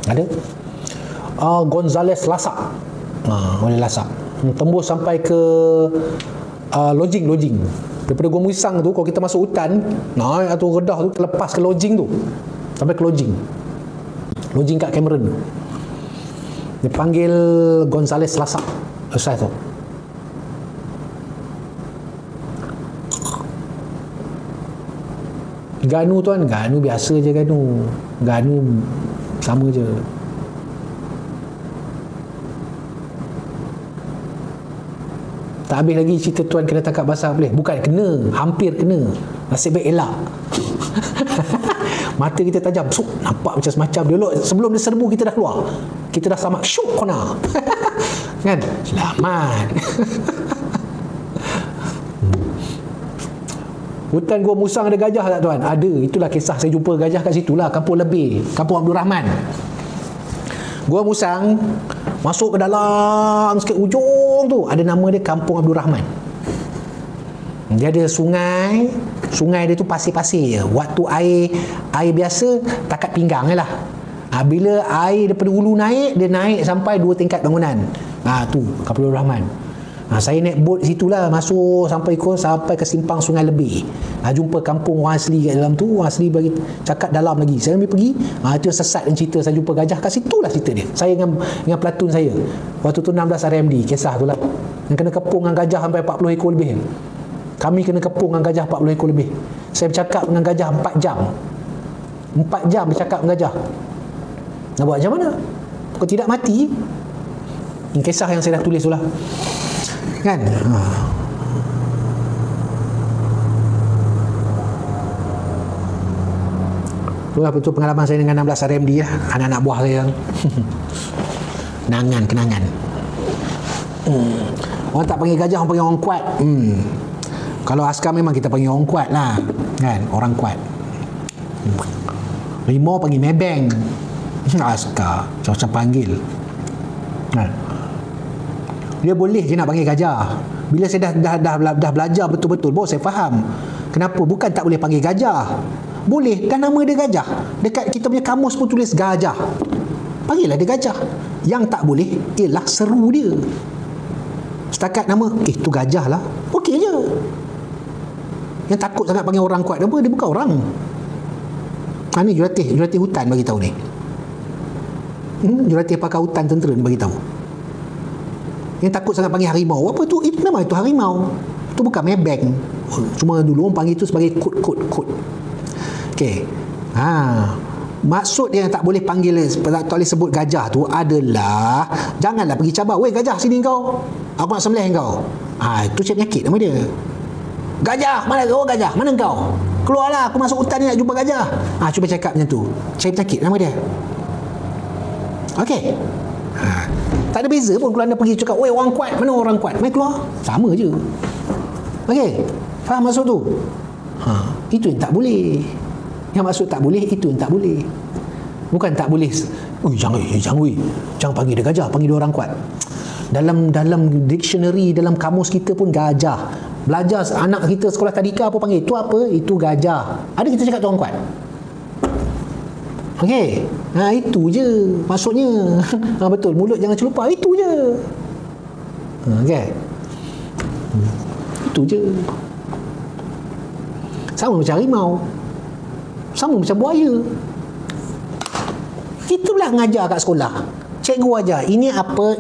Ada? Gonzales Lasak. Oleh Lasak. Tembus sampai ke lodging. Daripada Gua Musang tu, kalau kita masuk hutan, naik atau redah tu, lepas ke lodging tu. Sampai ke lodging. Lodging kat Cameron. Dia panggil Gonzales Lasak. Ustaz tu. Ganu tuan, Ganu biasa je Ganu sama je. Tak habis lagi cerita tuan kena tangkap basah boleh. Bukan kena, hampir kena. Nasib baik elak. Mata kita tajam, nampak macam semacam dia. Sebelum dia serbu kita dah keluar. Kita dah selamat, syuk kona. Kan? Selamat. Hutan Gua Musang ada gajah tak tuan? Ada. Itulah kisah saya jumpa gajah kat situ lah. Kampung Lebih, Kampung Abdul Rahman. Gua Musang masuk ke dalam sikit ujung tu, ada nama dia Kampung Abdul Rahman. Dia ada sungai dia tu pasir-pasir je. Waktu air biasa takat pinggang je lah. Bila air daripada hulu naik, dia naik sampai 2 tingkat bangunan. Tu Kampung Abdul Rahman. Saya naik bot situlah, masuk sampai ke simpang Sungai Lebih. Jumpa kampung orang asli kat dalam tu. Orang asli bagi cakap dalam lagi. Saya ambil pergi, itu sesat dan cerita saya jumpa gajah kat situlah cerita dia. Saya dengan pelatun saya. Waktu tu 16 RMD, kisah tu lah. Yang kena kepung dengan gajah sampai 40 ekor lebih. Kami kena kepung dengan gajah 40 ekor lebih. Saya bercakap dengan gajah 4 jam. 4 jam bercakap dengan gajah. Nak buat macam mana? Kau tidak mati. Ini kisah yang saya dah tulis tu lah. Kan? Itulah betul pengalaman saya dengan 16 RMD lah. Anak-anak buah saya. Kenangan. Orang tak panggil gajah, orang panggil orang kuat. Kalau askar memang kita panggil orang kuat lah. Kan? Orang kuat. Rimau panggil mebeng. Askar macam panggil. Kan? Dia boleh je nak panggil gajah. Bila saya dah belajar betul-betul, baru saya faham kenapa. Bukan tak boleh panggil gajah, boleh, kan nama dia gajah. Dekat kita punya kamus pun tulis gajah. Panggillah dia gajah. Yang tak boleh ialah seru dia. Setakat nama, tu gajah lah, okey je. Yang takut sangat panggil orang kuat, apa? Dia bukan orang. Ni jurulatih hutan bagi tahu ni. Jurulatih pakar hutan tentera ni bagi tahu. Yang takut sangat panggil harimau, apa tu? Itu memang itu harimau. Itu bukan mebeng. Cuma dulu orang panggil itu sebagai kut. Okey. Maksud dia yang tak boleh panggil, tak boleh sebut gajah tu adalah janganlah pergi cabar. Weh gajah, sini kau. Aku nak sembelih kau. Itu cari penyakit nama dia. Gajah, mana kau gajah? Mana kau? Keluarlah, aku masuk hutan ni nak jumpa gajah. Cuba cakap macam tu. Cari penyakit nama dia. Okey. Tak ada beza pun kalau anda pergi cakap, weh orang kuat, mana orang kuat? Mai keluar. Sama je. Okey. Faham maksud tu? Itu yang tak boleh. Yang maksud tak boleh, itu yang tak boleh. Bukan tak boleh. Jangan panggil dia gajah, panggil dia orang kuat. Dalam dictionary, dalam kamus kita pun gajah. Belajar anak kita sekolah tadika apa panggil? Itu apa? Itu gajah. Ada kita cakap tu orang kuat. Okey. Itu je maksudnya. Betul, mulut jangan celupa, itu je. Okey. Itu je. Sama macam harimau. Sama macam buaya. Itulah ngajar kat sekolah. Cikgu ajar, ini apa?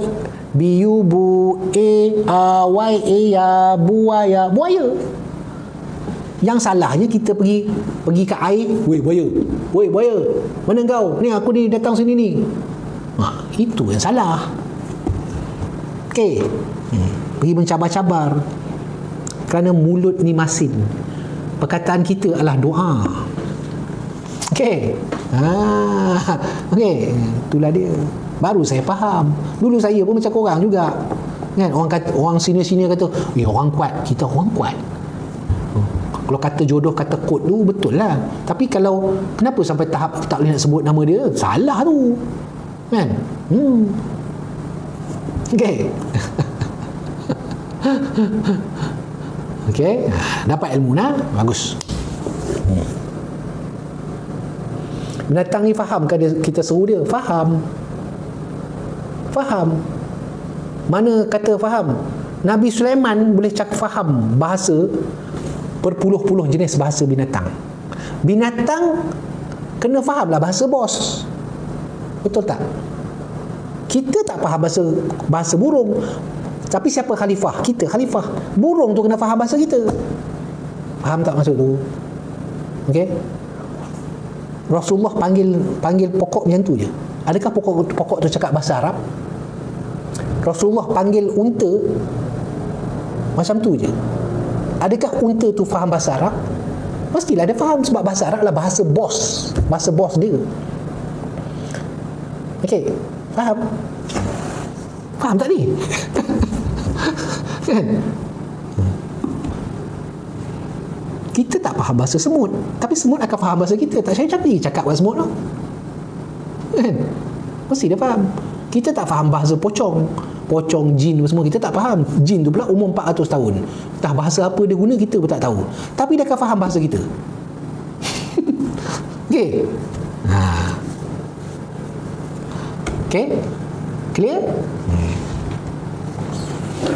Biu, bu, y, ya, buaya. Buaya. Yang salahnya kita pergi ke air, woi buaya. Woi buaya. Mana kau? Ni aku ni datang sini ni. Itu yang salah. Okey. Pergi mencabar-cabar. Kerana mulut ni masin. Perkataan kita adalah doa. Okey. Okey, itulah dia. Baru saya faham. Dulu saya pun macam korang juga. Kan orang senior-senior kata, orang kuat, kita orang kuat. Kalau kata jodoh, kata kod tu betul lah. Tapi kalau kenapa sampai tahap tak boleh nak sebut nama dia, salah tu. Kan? Okey. Okey, dapat ilmu nah, bagus. Binatang ni faham kan kita seru dia? Faham. Mana kata faham? Nabi Sulaiman boleh cakap faham bahasa berpuluh-puluh jenis bahasa binatang. Binatang kena fahamlah bahasa bos. Betul tak? Kita tak faham bahasa burung. Tapi siapa khalifah? Kita khalifah. Burung tu kena faham bahasa kita. Faham tak maksud tu? Okey? Rasulullah panggil pokok macam tu je. Adakah pokok tu cakap bahasa Arab? Rasulullah panggil unta macam tu je. Adakah unta tu faham bahasa Arab? Pastilah dia faham, sebab bahasa Arab adalah bahasa bos. Bahasa bos dia. Okey, faham? Faham tak ni? Kan? Kita tak faham bahasa semut, tapi semut akan faham bahasa kita. Tak saya cakap bahasa semut tu. Kan? Mesti dia faham. Kita tak faham bahasa pocong, jin semua kita tak faham. Jin tu pula umur 400 tahun. Entah bahasa apa dia guna, kita pun tak tahu. Tapi dia akan faham bahasa kita. Okey. Okey? Clear?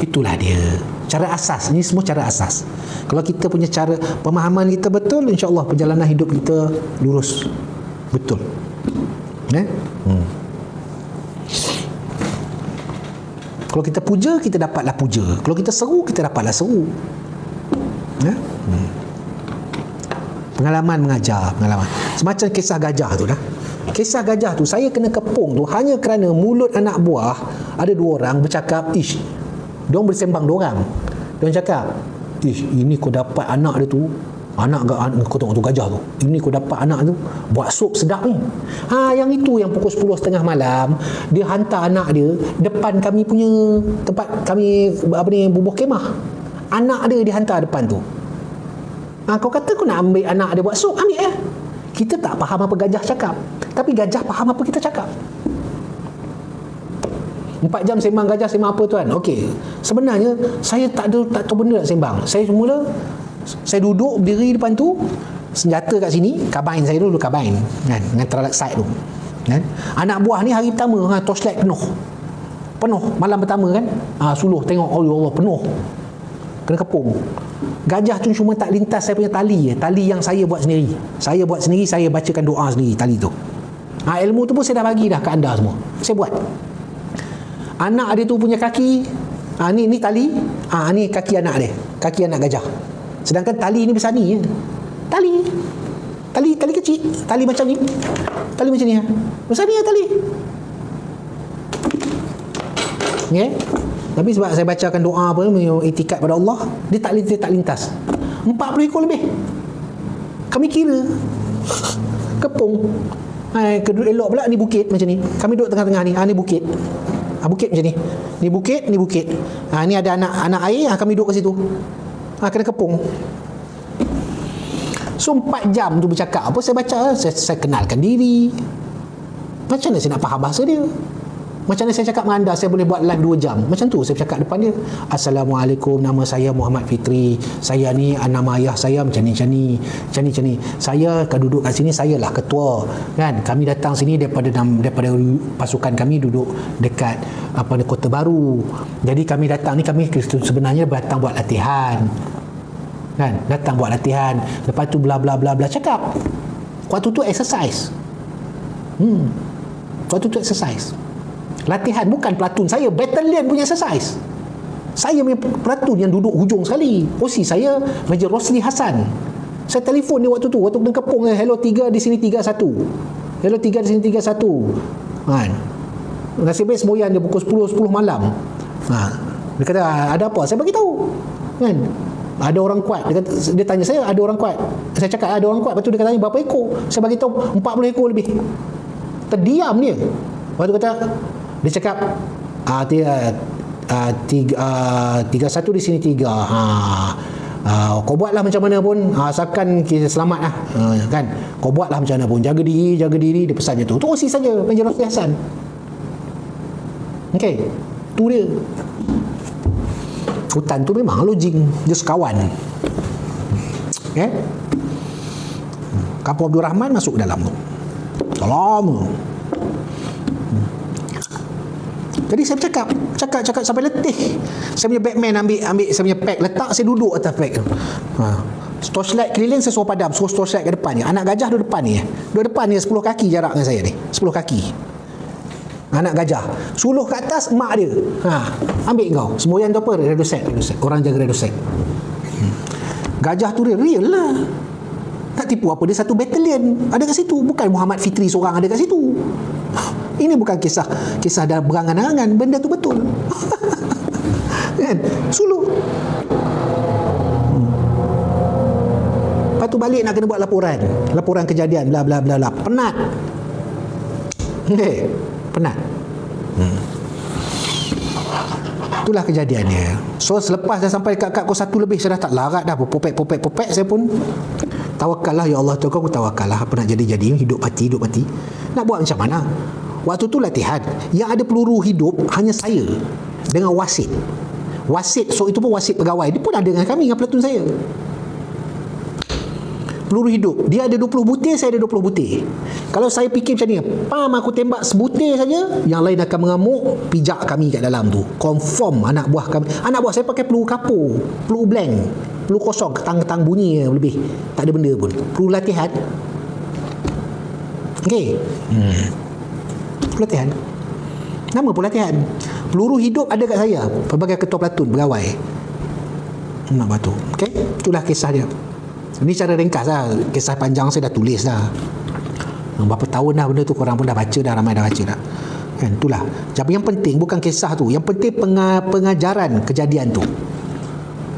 Itulah dia. Cara asas. Ini semua cara asas. Kalau kita punya cara pemahaman kita betul, insya-Allah perjalanan hidup kita lurus. Betul. Kalau kita puja, kita dapatlah puja. Kalau kita seru, kita dapatlah seru. Pengalaman mengajar, pengalaman. Semacam kisah gajah tu lah. Kisah gajah tu, saya kena kepung tu hanya kerana mulut anak buah ada 2 orang bercakap, diorang bersembang 2 orang. Diorang cakap, ini kau dapat anak dia tu, kau tengok tu gajah tu, ini kau dapat anak tu buat sup sedap ni. Yang itu yang pukul 10.30 malam dia hantar anak dia depan kami punya tempat kami bubuh kemah. Anak dia dihantar depan tu. Kau kata kau nak ambil anak dia buat sup, ambil . Kita tak faham apa gajah cakap, tapi gajah faham apa kita cakap. 4 jam sembang gajah, sembang apa tuan? Okey, sebenarnya saya tak tahu benda nak sembang. Saya duduk berdiri depan tu, senjata kat sini, karbain saya dulu, karbain kan, dengan teralak sight tu kan. Anak buah ni hari pertama torchlight penuh malam pertama kan, suluh tengok, oh ya Allah, penuh, kena kepung. Gajah tu cuma tak lintas saya punya tali yang saya buat sendiri, saya bacakan doa sendiri tali tu. Ilmu tu pun saya dah bagi dah ke anda semua, saya buat. Anak dia tu punya kaki, ni tali, ni kaki anak dia, kaki anak gajah. Sedangkan tali ni besar ni, tali kecil, tali macam ni, besar ni tali. Okay? Tapi sebab saya bacakan doa itikad pada Allah, dia tak lintas. 40 ekor lebih. Kami kira kepung. Elok pula ni bukit macam ni. Kami duduk tengah-tengah ni. Ni bukit. Bukit macam ni. Ni bukit. Ni ada anak air, kami duduk kat situ. Kena kepung. So 4 jam tu bercakap apa, saya baca, saya kenalkan diri. Macam mana saya nak faham bahasa dia? Macam mana saya cakap dengan anda, saya boleh buat live 2 jam. Macam tu saya cakap depan dia. Assalamualaikum, nama saya Muhammad Fitri. Saya ni, nama ayah saya macam ni. Saya akan duduk kat sini, saya lah ketua. Kan? Kami datang sini daripada pasukan kami duduk dekat Kota Baru. Jadi kami datang ni, kami sebenarnya datang buat latihan. Kan? Datang buat latihan. Lepas tu bla bla bla bla cakap. Waktu tu exercise. Waktu tu exercise. Latihan, bukan platoon saya, battalion punya exercise. Saya punya platoon yang duduk hujung sekali. OC saya Major Rosli Hassan. Saya telefon dia waktu tu, waktu kena kepung, hello 3 di sini 31. Hello 3 di sini 31. Kan? Nasib baik semboyan dia pukul 10 malam. Dia kata ada apa? Saya bagi tahu. Kan? Ada orang kuat. Dia tanya saya, ada orang kuat. Saya cakap ada orang kuat. Lepas tu dia kata berapa ekor? Saya bagi tahu 40 ekor lebih. Terdiam dia. Lepas tu kata, dia cakap 31 di sini 3. Kau buatlah macam mana pun, asalkan kita selamat lah. Kan? Kau buatlah macam mana pun, jaga diri. Dia pesan je tu. Tu OC saja, Major Rosli Hassan. Okey, tu dia. Hutan tu memang logik, dia sekawan. Okay? Kampung Abdul Rahman masuk ke dalam tu. Salam. Jadi saya cakap sampai letih. Saya punya Batman ambil saya punya pack, letak, saya duduk atas pack tu. Torchlight keliling saya suruh padam, suruh torchlight ke depan ni. Anak gajah duduk depan ni. Duduk depan ni 10 kaki jarak dengan saya ni. 10 kaki. Anak gajah. Suluh ke atas mak dia. Ambil kau. Semboyan tu apa? Redoset. Orang jaga redoset. Gajah tu dia real lah. Tak tipu apa, dia satu battalion ada kat situ. Bukan Muhammad Fitri seorang ada kat situ. Ini bukan kisah dalam berangan-angan, benda tu betul. Kan? Suluh. Lepas tu balik nak kena buat laporan kejadian bla bla bla bla. Penat. Penat. Itulah kejadiannya. So selepas dah sampai dekat pukul 1 lebih, saya dah tak larat dah, popek saya pun tawakal lah, ya Allah tu aku tawakal lah, apa nak jadi hidup mati. Nak buat macam mana? Waktu tu latihan, yang ada peluru hidup hanya saya dengan wasit. So itu pun wasit pegawai, dia pun ada dengan kami, dengan platoon saya. Peluru hidup, dia ada 20 butir, saya ada 20 butir. Kalau saya fikir macam ni, aku tembak sebutir saja, yang lain akan mengamuk, pijak kami kat dalam tu. Confirm anak buah saya pakai peluru kapur, peluru blank, peluru kosong, ketang-ketang bunyi lebih, tak ada benda pun. Peluru latihan. Okey. Latihan. Nama pun latihan. Peluru hidup ada kat saya sebagai ketua platoon pegawai. Nak batu. Okey, itulah kisah dia. Ini cara ringkas lah. Kisah panjang saya dah tulis dah. Berapa tahun dah benda tu, korang pun dah baca dah, ramai dah baca dah. Kan, itulah. Tapi yang penting bukan kisah tu. Yang penting pengajaran kejadian tu.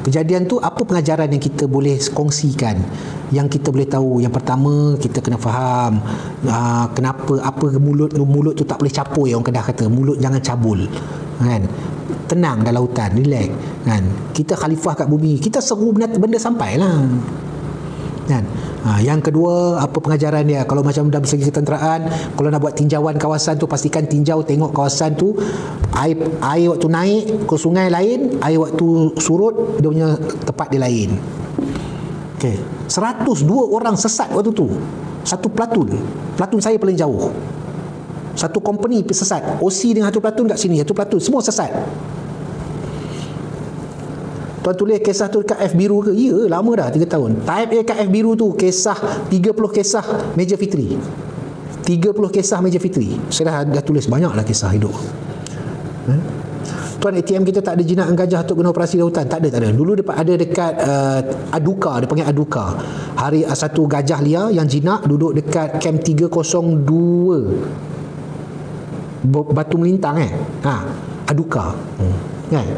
Kejadian tu, apa pengajaran yang kita boleh kongsikan, yang kita boleh tahu. Yang pertama, kita kena faham kenapa, apa mulut tu tak boleh capur, orang Kedah kata. Mulut jangan cabul. Kan? Tenang dalam hutan, relax. Kan? Kita khalifah kat bumi, kita seru benda sampailah. Kan? Yang kedua, apa pengajaran dia? Kalau macam dalam segi ketenteraan, kalau nak buat tinjauan kawasan tu, pastikan tinjau, tengok kawasan tu, air waktu naik ke sungai lain, air waktu surut dia punya tempat dia lain. Okay. 102 orang sesat waktu tu, satu platoon saya paling jauh, satu company sesat. OC dengan satu platoon kat sini, satu platoon semua sesat. Tuan tulis kisah tu dekat F biru ke? Ya, lama dah, 3 tahun. Type A kat F biru tu, kisah 30 kisah Major Fitri. 30 kisah Major Fitri. Saya dah tulis banyak lah kisah hidup. Tuan, ATM kita tak ada jinaan gajah untuk guna operasi di hutan. Tak ada. Dulu ada dekat Aduka, dia panggil Aduka. Hari satu gajah liar yang jinak duduk dekat camp 302. Batu Melintang Aduka.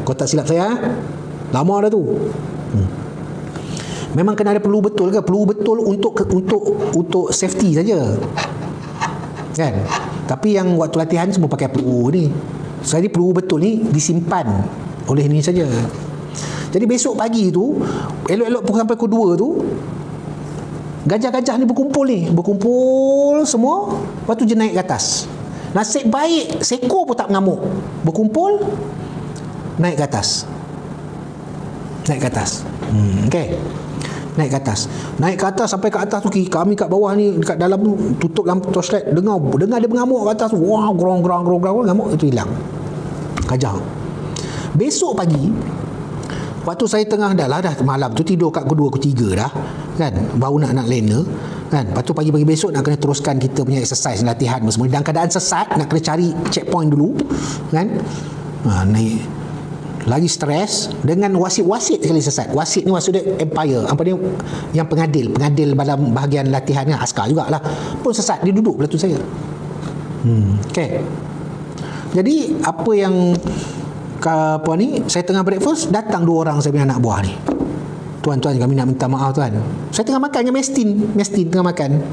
Kau tak silap saya, lama dah tu. Memang kena ada peluru betul ke? Peluru betul untuk safety saja. Kan? Tapi yang waktu latihan semua pakai peluru ni. Jadi peluru betul ni disimpan oleh ni saja. Jadi besok pagi tu, elok-elok sampai pukul 2 tu, gajah-gajah ni berkumpul semua, lepas tu je naik ke atas. Nasib baik seekor pun tak mengamuk. Berkumpul, naik ke atas. Okey. Naik ke atas sampai ke atas tu, kami kat bawah ni, dekat dalam tu tutup lampu torchlight, dengar dia mengamuk kat atas tu. Wah, gerong ngamuk, itu hilang gajah. Besok pagi waktu saya tengah dah malam tu tidur kat kedua, ketiga dah kan, baru nak lena kan. Lepas tu pagi-pagi besok nak kena teruskan kita punya exercise, latihan semua. Dalam keadaan sesat nak kena cari checkpoint dulu kan. Naik lagi stres dengan wasit sekali sesat. Wasit ni maksudnya empire, apa dia, yang pengadil dalam bahagian latihan ni, askar jugalah, pun sesat, dia duduk belah tu saya. Okay. Jadi apa yang apa ni, saya tengah breakfast, datang 2 orang saya punya anak buah ni. Tuan kami nak minta maaf tuan, saya tengah makan dengan Mestin tengah makan.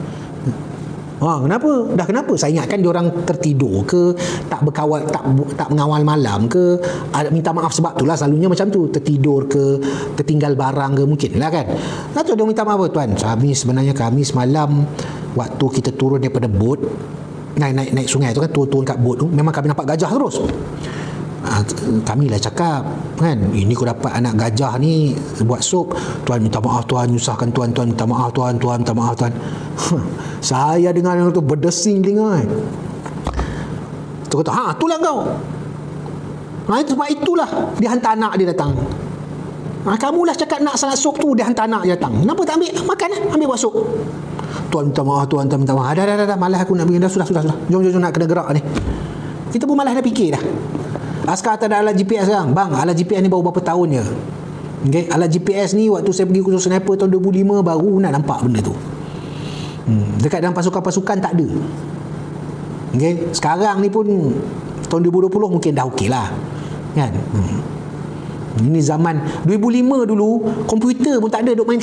Kenapa? Saya ingatkan diorang tertidur ke, tak berkawal, tak mengawal malam ke, minta maaf sebab itulah selalunya macam tu, tertidur ke, tertinggal barang ke, mungkin lah kan. Lalu dia minta maaf, tuan, kami semalam waktu kita turun daripada bot, naik sungai tu kan, turun kat bot tu, memang kami nampak gajah terus. Kami lah cakap kan, ini kau dapat anak gajah ni buat sup, tuan minta maaf tuan, nyusahkan tuan, minta maaf tuan, minta maaf tuan. Saya dengar yang tu berdesing telinga. Tu kata, itulah kau. Itu sebab itulah dia hantar anak dia datang. Kamulah cakap nak sangat sup tu, dia hantar anak dia datang. Kenapa tak ambil makan ambil buat sup? Tuan minta maaf tuan, minta maaf. Dah malas aku nak pergi dah, sudah. Jom nak kena gerak ni. Kita pun malas dah fikir dah. Askar tak ada alat GPS sekarang. Bang, alat GPS ni baru berapa tahun je. Okay? Alat GPS ni waktu saya pergi kursus sniper tahun 2005 baru nak nampak benda tu. Dekat dalam pasukan-pasukan tak ada. Okay? Sekarang ni pun tahun 2020 mungkin dah okey lah. Kan? Ini zaman 2005 dulu, komputer pun tak ada, duk main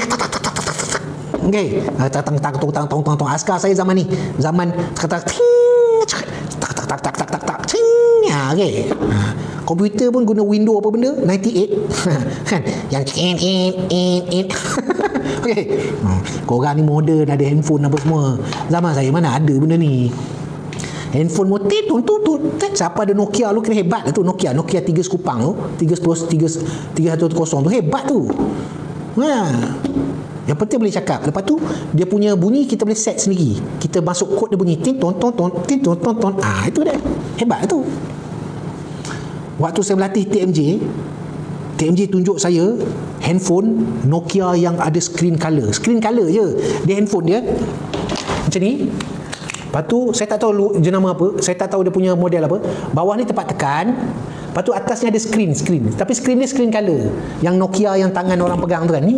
okay. Tang. Askar saya zaman ni, zaman okay. Komputer pun guna Windows apa benda 98 kan, yang okay. Korang ni moden, ada handphone apa semua. Zaman saya mana ada benda ni. Handphone motif tu siapa ada Nokia lu kira hebat lah tu. Nokia 3 sekupang tu, 310 tu hebat tu. Yang penting boleh cakap. Lepas tu dia punya bunyi kita boleh set sendiri. Kita masuk kod dia bunyi tin ton. Itu dah hebat tu. Waktu saya berlatih TMJ tunjuk saya handphone Nokia yang ada screen color je dia, handphone dia macam ni. Lepas tu saya tak tahu jenama apa, saya tak tahu dia punya model apa. Bawah ni tempat tekan, lepas tu atasnya ada screen, tapi screen dia screen color yang Nokia yang tangan orang pegang tu kan,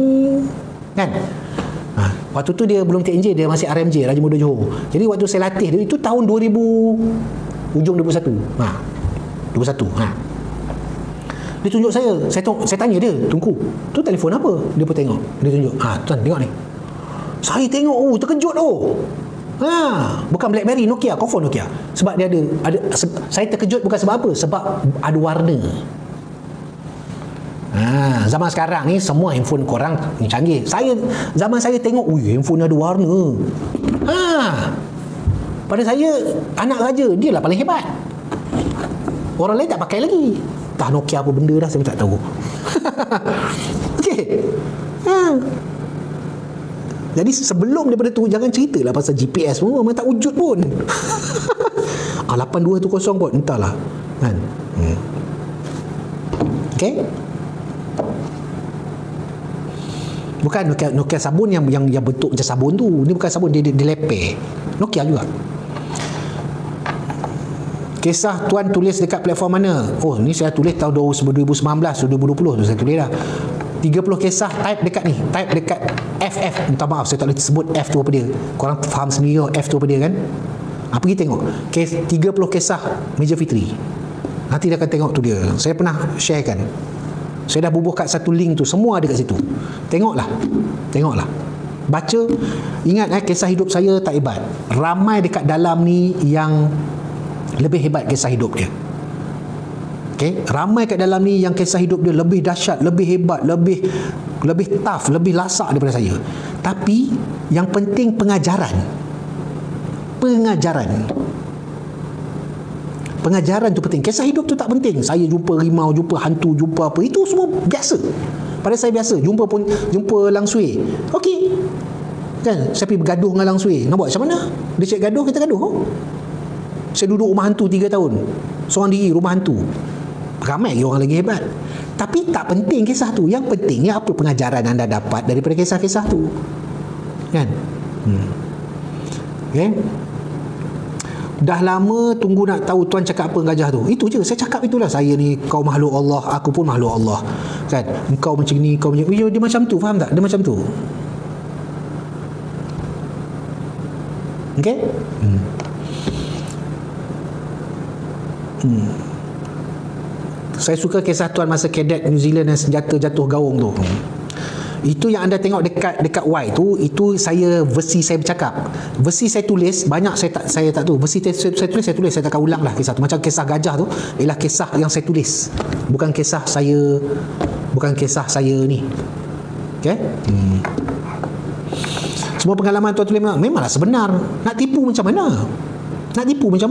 kan. Waktu tu dia belum TNJ, dia masih RMJ, Raja Muda Johor. Jadi waktu saya latih dia itu tahun 2000 ujung 21. Dia tunjuk saya tanya dia, tunggu tu telefon apa? Dia pun tengok, dia tunjuk, tuan tengok ni. Saya tengok, terkejut bukan BlackBerry, Nokia, confirm Nokia. Sebab dia ada saya terkejut bukan sebab apa, sebab ada warna. Zaman sekarang ni semua handphone korang ni canggih. Zaman saya tengok, handphone ada warna. Pada saya anak raja, dia lah paling hebat. Orang lain tak pakai lagi. Tak Nokia apa benda dah, saya tak tahu. Okey. Jadi sebelum daripada tu, jangan ceritalah pasal GPS pun, memang tak wujud pun. 8210 pun entahlah kan. Okey. Bukan Nokia sabun yang bentuk macam sabun tu. Ni bukan sabun, dia leper. Nokia juga. Kisah tuan tulis dekat platform mana? Ni saya tulis tahun 2019 atau 2020 tu saya tulis dah. 30 kisah, type dekat ni, type dekat FF. Minta maaf saya tak boleh sebut F tu apa dia. Korang faham sendiri F tu apa dia kan? Pergi tengok 30 kisah Meja Fitri. Nanti dia akan tengok tu dia. Saya pernah sharekan. Saya dah bubuhkan satu link tu, semua ada kat situ. Tengoklah. Baca. Ingat kisah hidup saya tak hebat. Ramai dekat dalam ni yang lebih hebat kisah hidup dia. Okay? Ramai kat dalam ni yang kisah hidup dia lebih dahsyat, lebih hebat, lebih tough, lebih lasak daripada saya. Tapi yang penting pengajaran tu penting. Kisah hidup tu tak penting. Saya jumpa rimau, jumpa hantu, jumpa apa, itu semua biasa. Pada saya biasa. Jumpa langsui, okey kan. Saya pergi bergaduh dengan langsui, nak buat macam mana? Dia cakap gaduh, kita gaduh. Saya duduk rumah hantu 3 tahun, seorang diri rumah hantu. Ramai orang lagi hebat. Tapi tak penting kisah tu. Yang pentingnya apa pengajaran anda dapat daripada kisah-kisah tu, kan. Okay. Dah lama tunggu nak tahu tuan cakap apa dengan gajah tu. Itu je, saya cakap itulah. Saya ni, kau makhluk Allah, aku pun makhluk Allah. Kan? Engkau macam ni, kau macam ni. Dia macam tu, faham tak? Dia macam tu. Okay? Saya suka kisah tuan masa kadet New Zealand yang senjata jatuh gaung tu. Itu yang anda tengok dekat Y tu, itu saya versi saya bercakap. Versi saya tulis banyak, saya tak tahu. Versi saya tulis, saya takkan ulang lah kisah tu. Macam kisah gajah tu ialah kisah yang saya tulis. Bukan kisah saya ni. Okey? Semua pengalaman tuan tulis memanglah sebenar. Nak tipu macam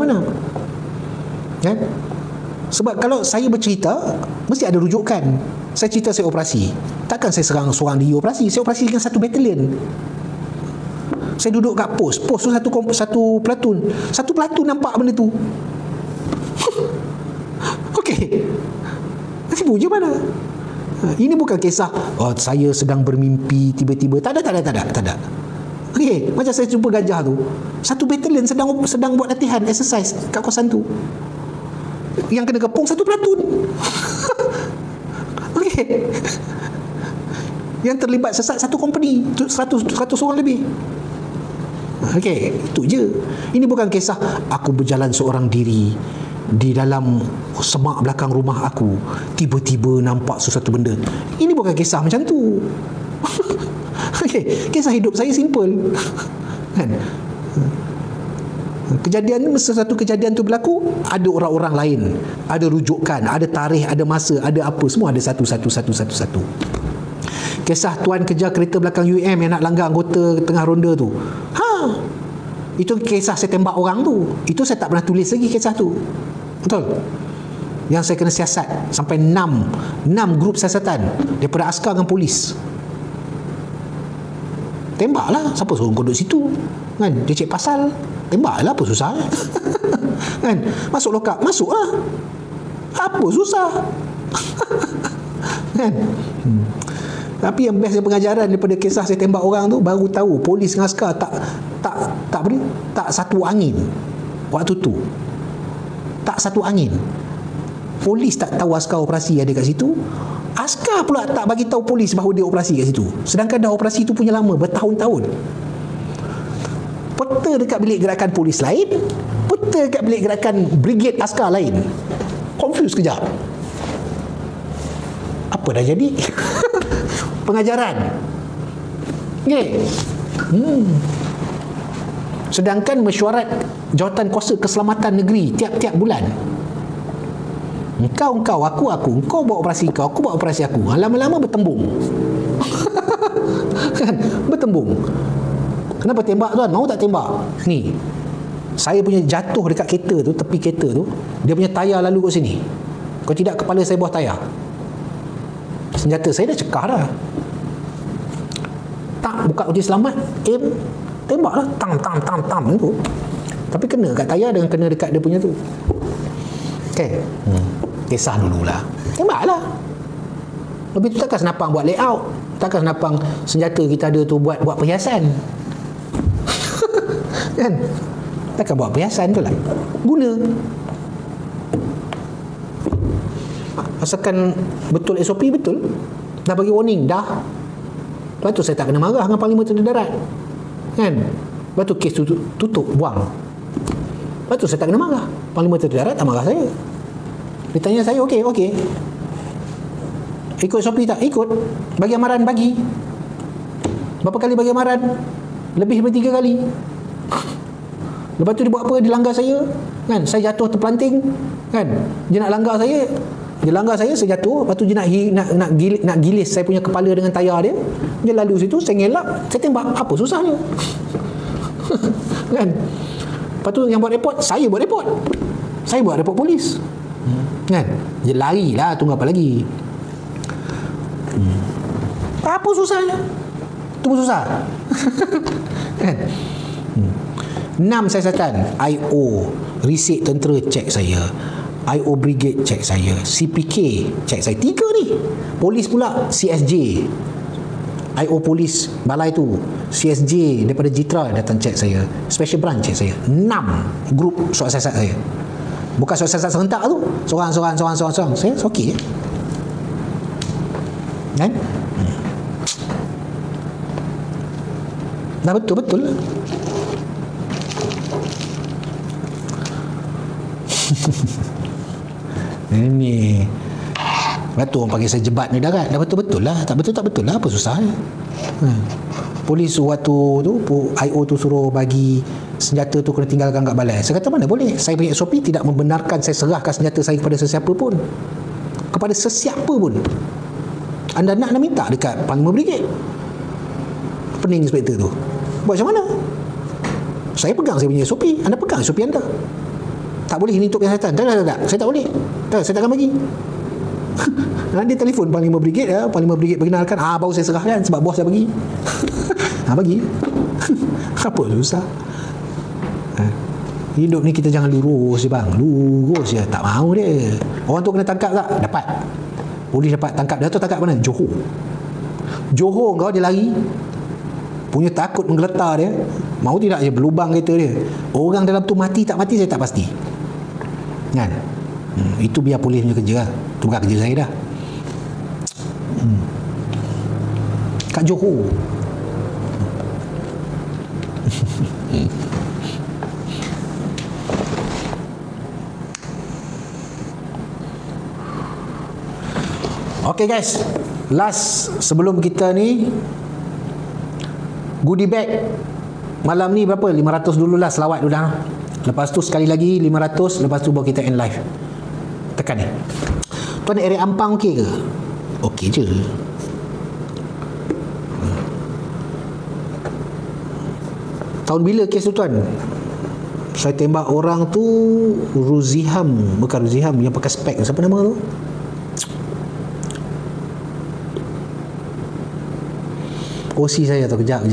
mana? Kan? Sebab kalau saya bercerita mesti ada rujukan. Saya cerita saya operasi, takkan saya serang seorang diri operasi. Saya operasi dengan satu batalion. Saya duduk kat pos tu satu platoon nampak benda tu. Okey, tipu je mana? Ini bukan kisah saya sedang bermimpi tiba-tiba. Tak ada. Okey, macam saya jumpa gajah tu, satu batalion sedang buat latihan exercise kat kawasan tu. Yang kena kepung satu platoon. Okey. Yang terlibat sesat satu company, 100 orang lebih. Okey, itu je. Ini bukan kisah aku berjalan seorang diri di dalam semak belakang rumah aku, tiba-tiba nampak sesuatu benda. Ini bukan kisah macam tu. Okey, kisah hidup saya simple. Kan? Sesuatu kejadian tu berlaku, ada orang-orang lain, ada rujukan, ada tarikh, ada masa, ada apa, semua ada satu. Kisah tuan kejar kereta belakang UM yang nak langgar anggota tengah ronda tu, itu kisah saya tembak orang tu. Itu saya tak pernah tulis lagi kisah tu. Betul? Yang saya kena siasat sampai 6 grup siasatan daripada askar dengan polis. Tembaklah, siapa suruh kau duduk situ? Kan? Dia cek pasal, tembaklah, apa susah? Kan? Masuk lokap, masuklah. Apa susah? Kan? Tapi yang best pengajaran daripada kisah saya tembak orang tu, baru tahu polis dengan askar tak satu angin waktu tu. Tak satu angin. Polis tak tahu askar operasi ada kat situ. Askar pula tak bagi tahu polis bahawa dia operasi kat situ. Sedangkan dah operasi tu punya lama, bertahun-tahun. Peta dekat bilik gerakan polis lain, peta dekat bilik gerakan brigade askar lain. Confuse kejap. Apa dah jadi? Pengajaran. Okay. Sedangkan mesyuarat Jawatan Kuasa Keselamatan Negeri tiap-tiap bulan, Engkau, aku. Engkau buat operasi kau, aku buat operasi aku. Lama-lama bertembung. Kan? Bertembung. Kenapa tembak tuan? Mau tak tembak? Ni, saya punya jatuh dekat kereta tu, tepi kereta tu, dia punya tayar lalu kat sini. Kalau tidak, kepala saya bawah tayar. Senjata saya dah cekah dah. Tak, buka uji selamat, aim, tembaklah, tam tu. Tapi kena kat tayar dengan kena dekat dia punya tu. Okay. Kisah dululah. Tembaklah. Lebih tu takkan senapang buat layout. Takkan senapang senjata kita ada tu buat perhiasan. Kan? Takkan buat perhiasan tu lah. Guna. Asalkan betul SOP, betul. Dah bagi warning, dah. Lepas tu saya tak kena marah dengan Parlimen Tentera Darat. Kan? Lepas tu kes tu tutup, buang. Lepas tu saya tak kena marah. Parlimen Tentera Darat tak marah saya. Dia tanya saya, okey. Ikut SOP tak? Ikut. Bagi amaran, bagi. Berapa kali bagi amaran? Lebih daripada 3 kali. Lepas tu dia buat apa? Dia langgar saya. Kan? Saya jatuh terpelanting. Kan? Dia nak langgar saya. Dia langgar saya jatuh. Lepas tu dia nak gilis saya punya kepala dengan tayar dia. Dia lalu situ, saya ngelak, saya tembak. Apa susahnya? Kan? Lepas tu yang buat report, saya buat report. Saya buat report polis. Kan? Dia lari lah, tunggu apa lagi? Apa susahnya? Itu pun susah. Kan? 6 siasatan. IO, risik tentera cek saya, IO brigade cek saya, CPK cek saya. 3 ni. Polis pula CSJ. IO polis balai tu, CSJ daripada Jitra datang check saya, special branch check saya, 6 grup surat siasat saya, bukan surat siasat serentak tu, seorang saya okey kan. Dah betul-betul lah. Ini betul orang panggil saya jebat ni darat. Dah betul-betul lah. Tak betul lah, apa susah Polis waktu tu IO tu suruh bagi senjata tu kena tinggalkan kat balai. Saya kata mana boleh, saya punya SOP tidak membenarkan saya serahkan senjata saya kepada sesiapa pun. Anda nak minta dekat Panglima Brigade, pening inspektor tu, buat macam mana? Saya pegang saya punya SOP, anda pegang SOP anda. Tak boleh ini untuk kesihatan. Tak, saya tak boleh. Saya takkan bagi. Dia telefon Panglima Brigade, Panglima Brigade perkenalkan, baru saya serahkan sebab bos saya bagi. Bagi. Apa susah? Hidup ni kita jangan lurus je bang. Lurus je, tak mahu dia. Orang tu kena tangkap tak? Dapat. Polis dapat tangkap. Dia tu tangkap mana? Johor kau dia lari. Punya takut menggeletar dia. Mau tidak je berlubang kereta dia. Orang dalam tu mati tak mati saya tak pasti. Kan? Itu biar polis punya kerja lah. Itu bukan kerja saya dah. Kat Johor. Okay guys, last sebelum kita ni goodie bag malam ni berapa? 500 dulu lah, selawat dulu dah. Lepas tu sekali lagi 500, lepas tu baru kita end live. Tekan ni. Tuan area Ampang okey ke? Okey je. Tahun bila kes tu tuan? Saya tembak orang tu Ruziham, bukan Ruziham yang pakai spek. Siapa nama tu? OC saya tu. Kejap.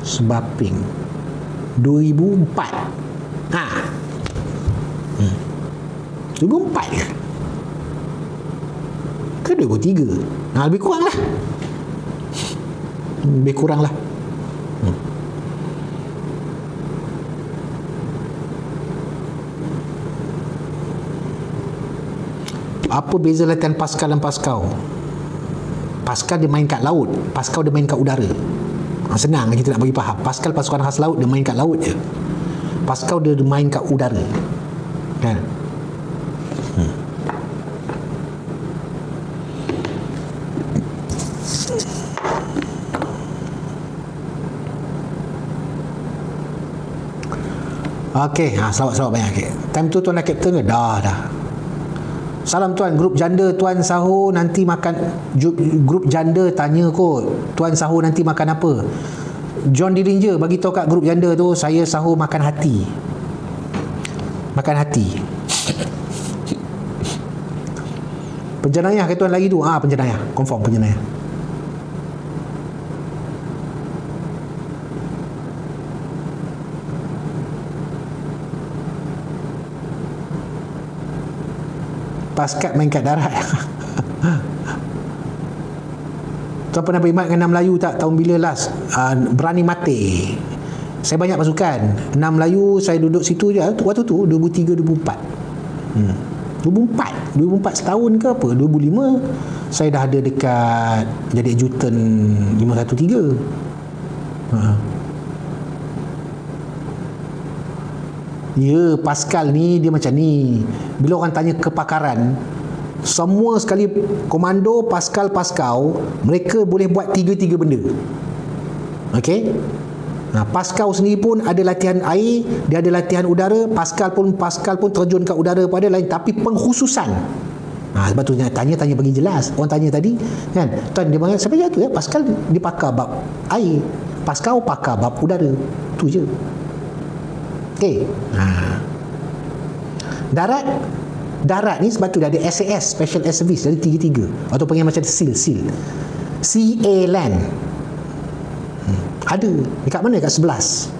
Sebaping 2004. 2004 ke 2003? Lebih kurang lah. Apa beza latihan Paskal dan Paskau? Paskal dia main kat laut, Paskau dia main kat udara. Senang kita nak bagi faham. Paskal pasukan khas laut, dia main kat laut je. Paskau dia main kat udara. Kan? Okey, selamat banyak. Okay. Time tu tuan dah kapten ke? Dah. Salam tuan, grup janda tuan sahur nanti makan. Grup janda tanya kot, tuan sahur nanti makan apa? John Dillinger bagi tahu kat grup janda tu, saya sahur makan hati. Penjenayah ke tuan lagi tu? Penjenayah, confirm penjenayah. Paskat main kat darat. Tuan pernah berkhidmat dengan 6 Melayu tak? Tahun bila last? Berani mati. Saya banyak pasukan 6 Melayu, saya duduk situ je waktu tu 2003-2004. 2004 setahun ke apa? 2005 saya dah ada dekat jadi ajutan 513. Ya, Paskal ni dia macam ni. Bila orang tanya kepakaran, semua sekali komando Paskal Paskau, mereka boleh buat 3 benda. Okey? Paskau sendiri pun ada latihan air, dia ada latihan udara. Paskal pun terjun kat udara pada lain, tapi pengkhususan. Sebab tu tanya bagi jelas. Orang tanya tadi kan, tuan dia panggil siapa je tu ya? Paskal dia pakar bab air, Paskau pakar bab udara. Tu je. Okey. Darat ni sebab tu dia ada SAS, Special Air Service, dari 3 atau panggil macam SEAL. CA Land. Ada dekat mana? Dekat 11.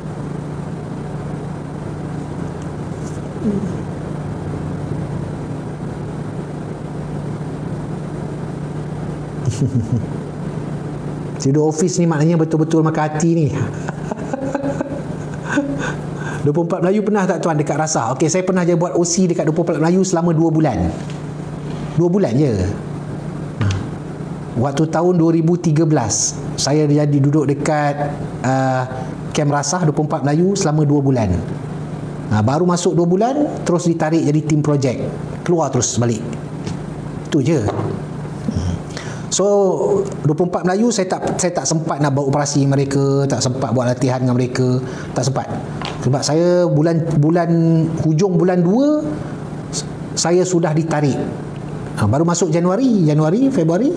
Tidur office ni maknanya betul-betul makan hati ni. 24 Melayu pernah tak tuan dekat Rasah? Okey, saya pernah je buat OC dekat 24 Melayu selama 2 bulan. 2 bulan je. Waktu tahun 2013 saya jadi duduk dekat Kem Rasah 24 Melayu selama 2 bulan. Baru masuk 2 bulan terus ditarik jadi tim projek, keluar terus balik. Itu je. So 24 Melayu saya tak sempat nak buat operasi mereka, tak sempat buat latihan dengan mereka, tak sempat. Sebab saya bulan hujung bulan 2 saya sudah ditarik. Baru masuk Januari, Februari,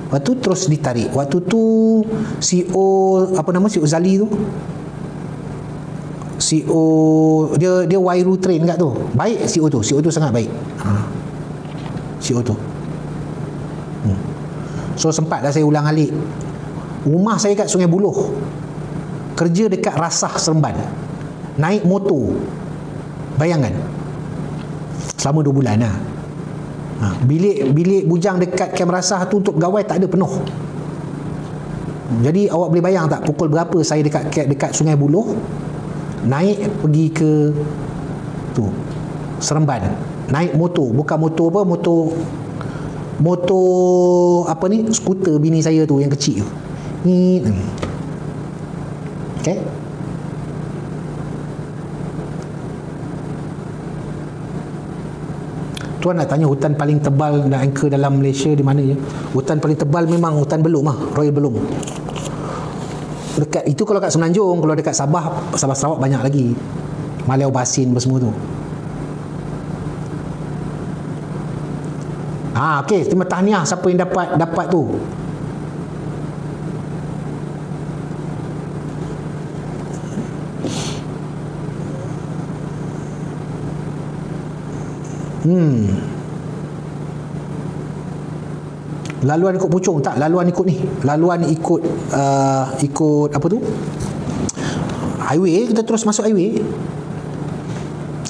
waktu terus ditarik. Waktu tu CEO CEO Zali tu, CEO dia Wairu train kat tu. Baik CEO tu sangat baik. CEO tu. So sempat dah saya ulang alik. Rumah saya kat Sungai Buloh, kerja dekat Rasah Seremban, naik motor, bayangkan, selama 2 bulan lah. Bilik bujang dekat Kem Rasah tu untuk pegawai tak ada, penuh. Jadi awak boleh bayang tak pukul berapa saya dekat Sungai Buloh, naik pergi ke tu Seremban, naik motor, bukan motor apa, motor apa ni, skuter bini saya tu yang kecil tu ni. Okay, tuan nak tanya hutan paling tebal dan angka dalam Malaysia di mana je? Hutan paling tebal memang hutan Belum lah, Royal Belum. Dekat itu kalau kat Semenanjung. Kalau dekat Sabah Sarawak banyak lagi, Maliau Basin semua tu. Okey, terima tahniah siapa yang dapat tu. Laluan ikut Puchong tak? Laluan ikut ni. Laluan ikut apa tu? Highway, kita terus masuk highway.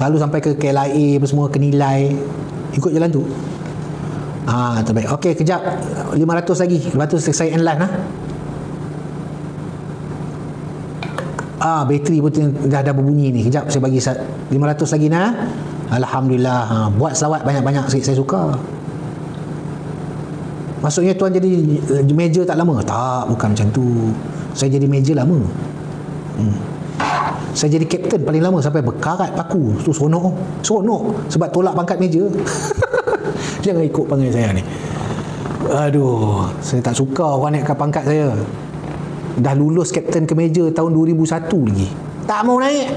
Lalu sampai ke KLIA semua, ke Nilai. Ikut jalan tu. Terbaik. Okey, kejap. 500 lagi. Lepas tu saya end live lah. Bateri pun dah berbunyi ni. Kejap saya bagi 500 lagi nah. Alhamdulillah. Buat selawat banyak-banyak sikit, saya suka. Maksudnya tuan jadi meja tak lama? Tak, bukan macam tu. Saya jadi meja lama. Saya jadi kapten paling lama sampai berkarat paku. Tu seronok sebab tolak pangkat meja. Jangan ikut panggil saya ni. Aduh, saya tak suka orang naikkan pangkat saya. Dah lulus kapten ke meja tahun 2001 lagi, tak mau naik.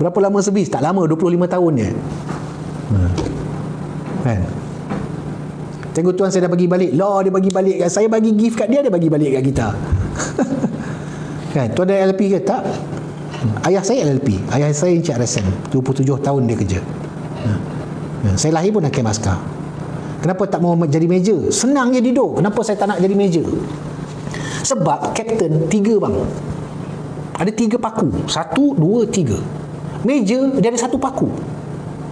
Berapa lama servis? Tak lama, 25 tahun je. Kan? Tengok tuan, saya dah bagi balik. Dia bagi balik kat saya, bagi gift kat dia bagi balik kat kita. Kan? Tuan ada LLP ke? Tak. Ayah saya LLP. Ayah saya Encik RSM. 27 tahun dia kerja. Saya lahir pun nak Kem Askar. Kenapa tak mau jadi meja? Senang je duduk. Kenapa saya tak nak jadi meja? Sebab kapten 3 bang. Ada 3 paku. 1, 2, 3. Meja dia ada 1 paku.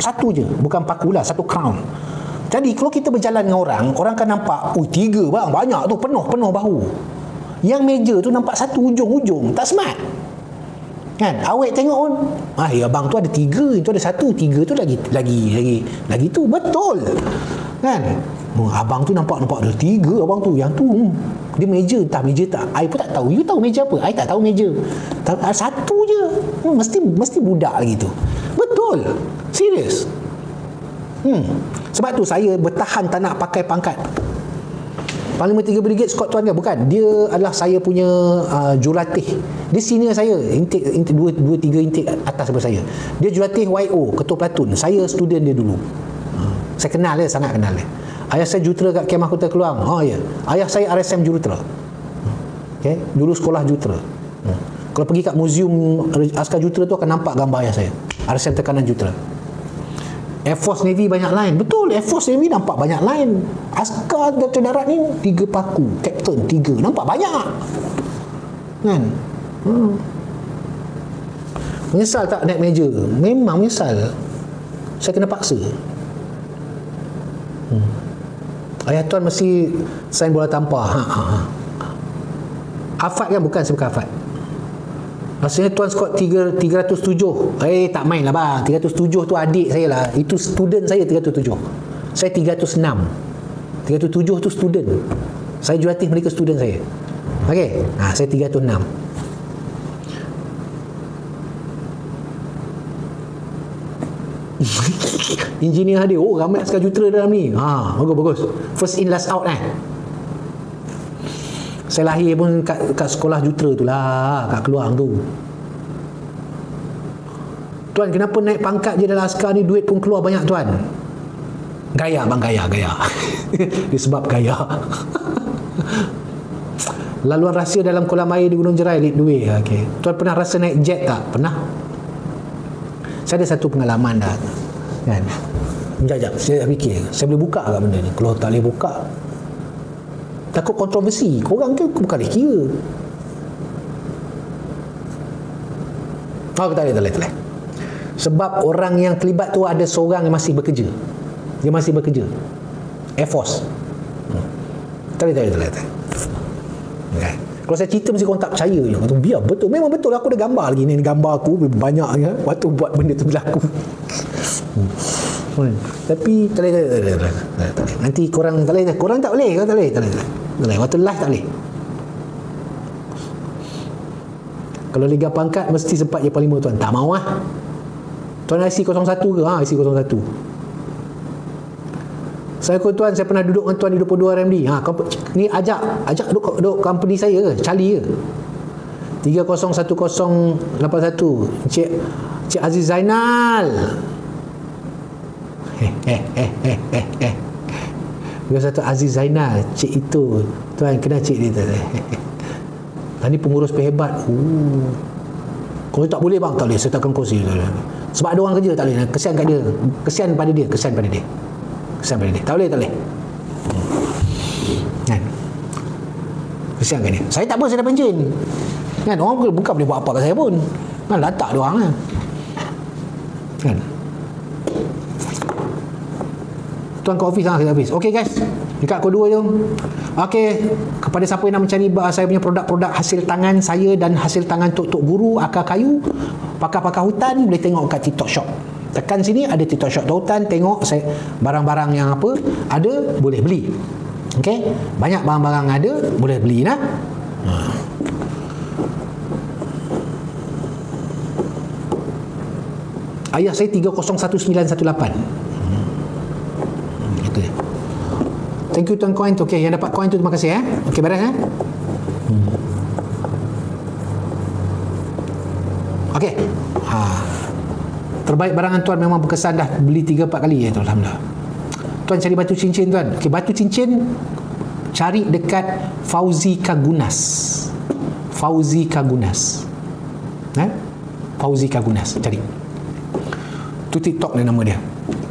1 je. Bukan paku lah, 1 crown. Jadi kalau kita berjalan dengan orang akan nampak, 3 bang, banyak tu, penuh bahu. Yang meja tu nampak 1 ujung-ujung, tak smart. Kan? Awak tengok pun, ya abang tu ada 3, itu ada 1, 3 tu lagi tu, betul. Kan? Abang tu nampak ada 3 abang tu, yang tu dia meja tak, I pun tak tahu. You tahu meja apa? I tak tahu meja. 1 je. Mesti budak lagi tu. Betul. Serius. Sebab tu saya bertahan tak nak pakai pangkat Panglima 3 Brigade Scott tuan ke? Bukan. Dia adalah saya punya jurulatih. Dia senior saya. Intake 2-3 intake atas daripada saya. Dia jurulatih YO, ketua platoon. Saya student dia dulu. Saya kenal dia, sangat kenal dia. Ayah saya jurutera kat Kemah Kota Keluang. Ya. Ayah saya RSM jurutera. Okay? Dulu sekolah jurutera. Kalau pergi kat muzium askar jurutera tu akan nampak gambar ayah saya. RSM tekanan jurutera. Air Force Navy banyak line. Betul, Air Force Navy nampak banyak line. Askar darat ni 3 paku, kapten 3, nampak banyak. Kan? Menyesal tak naik meja? Memang menyesal. Saya kena paksa. Ayah tuan mesti sign bola tampar. Afad kan? Bukan, saya bukan Afad. Maksudnya tuan skor 307. Tak main lah bang. 307 tu adik saya lah. Itu student saya 307. Saya 306. 307 tu student. Saya jurulatih mereka student saya. Okey. Saya 306. Engineer hadir. Oh, ramai askar jutera dalam ni. Bagus. First in last out Saya lahir pun kat sekolah jutera tu lah, kat Keluang tu. Tuan, kenapa naik pangkat je dalam askar ni duit pun keluar banyak tuan? Gaya bang, gaya. Disebab gaya. Laluan rahsia dalam kolam air di Gunung Jerai, Lip Due. Okay. Tuan pernah rasa naik jet tak? Pernah. Saya ada satu pengalaman dah. Kan? Sekejap, saya fikir, saya boleh buka tak benda ni? Kalau tak boleh buka, takut kontroversi. Korang ke bukan boleh kira. Tak boleh. Sebab orang yang terlibat tu ada seorang yang masih bekerja. Dia masih bekerja Air Force. Tak boleh. Okay. Kalau saya cerita mesti korang tak percaya. Biar betul. Memang betul, aku ada gambar lagi. Ni gambar aku banyak ya, waktu buat benda tu berlaku. Tapi tak boleh. Nanti korang tak boleh. Korang tak boleh. Waktu live tak boleh. Kalau Liga Pangkat mesti sempat je Parlimen tuan. Tak mau Tuan IC 01 ke? IC 01. Saya pernah duduk dengan tuan di 22 RMD. Ni ajak duduk company saya ke? Charlie ke? 301081. Cik Aziz Zainal. Satu Aziz Zainal, cik itu tuan kena cik dia. Tadi pengurus hebat. Kalau tak boleh bang, tak boleh, saya takkan kongsi. Sebab ada orang kerja, tak boleh. Kesian kat dia. Kesian pada dia. Tak boleh. Kan? Kesian kat dia. Saya tak apa, saya dah pencin. Kan? Orang bukan boleh buat apa kat saya pun. Kan? Latak dia orang kan? Tuan ke office kita habis. Okey guys, dekat pukul 2 jom. Okey, kepada siapa yang nak mencari saya punya produk-produk hasil tangan saya dan hasil tangan tok-tok guru, akar kayu, pakar-pakar hutan, boleh tengok kat TikTok Shop. Tekan sini ada TikTok Shop hutan, tengok saya barang-barang yang apa ada, boleh beli. Okey, banyak barang-barang ada, boleh beli nah. Ayah saya 301918. Thank you tuan koin tu. Okey, yang dapat koin tu terima kasih Okey, beres Okey. Terbaik barangan tuan, memang berkesan, dah beli 3-4 kali tu, alhamdulillah. Tuan cari batu cincin tuan. Okey, batu cincin cari dekat Fauzi Kagunas. Fauzi Kagunas cari. Tu TikTok ni nama dia.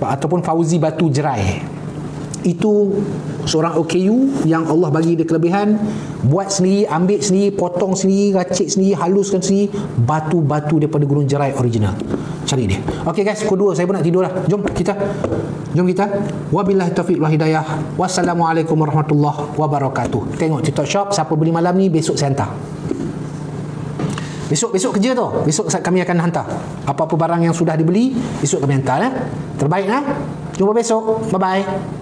Ataupun Fauzi Batu Jerai. Itu seorang OKU yang Allah bagi dia kelebihan, buat sendiri, ambil sendiri, potong sendiri, racik sendiri, haluskan sendiri batu-batu daripada Gunung Jerai original. Cari dia. Okey guys, pukul 2 saya pun nak tidur dah. Jom kita. Wabillahi taufiq wal hidayah. Wassalamualaikum warahmatullahi wabarakatuh. Tengok TikTok Shop, siapa beli malam ni besok saya hantar. Besok kerja tu. Besok kami akan hantar. Apa-apa barang yang sudah dibeli, besok kami hantar Terbaik Jumpa besok. Bye bye.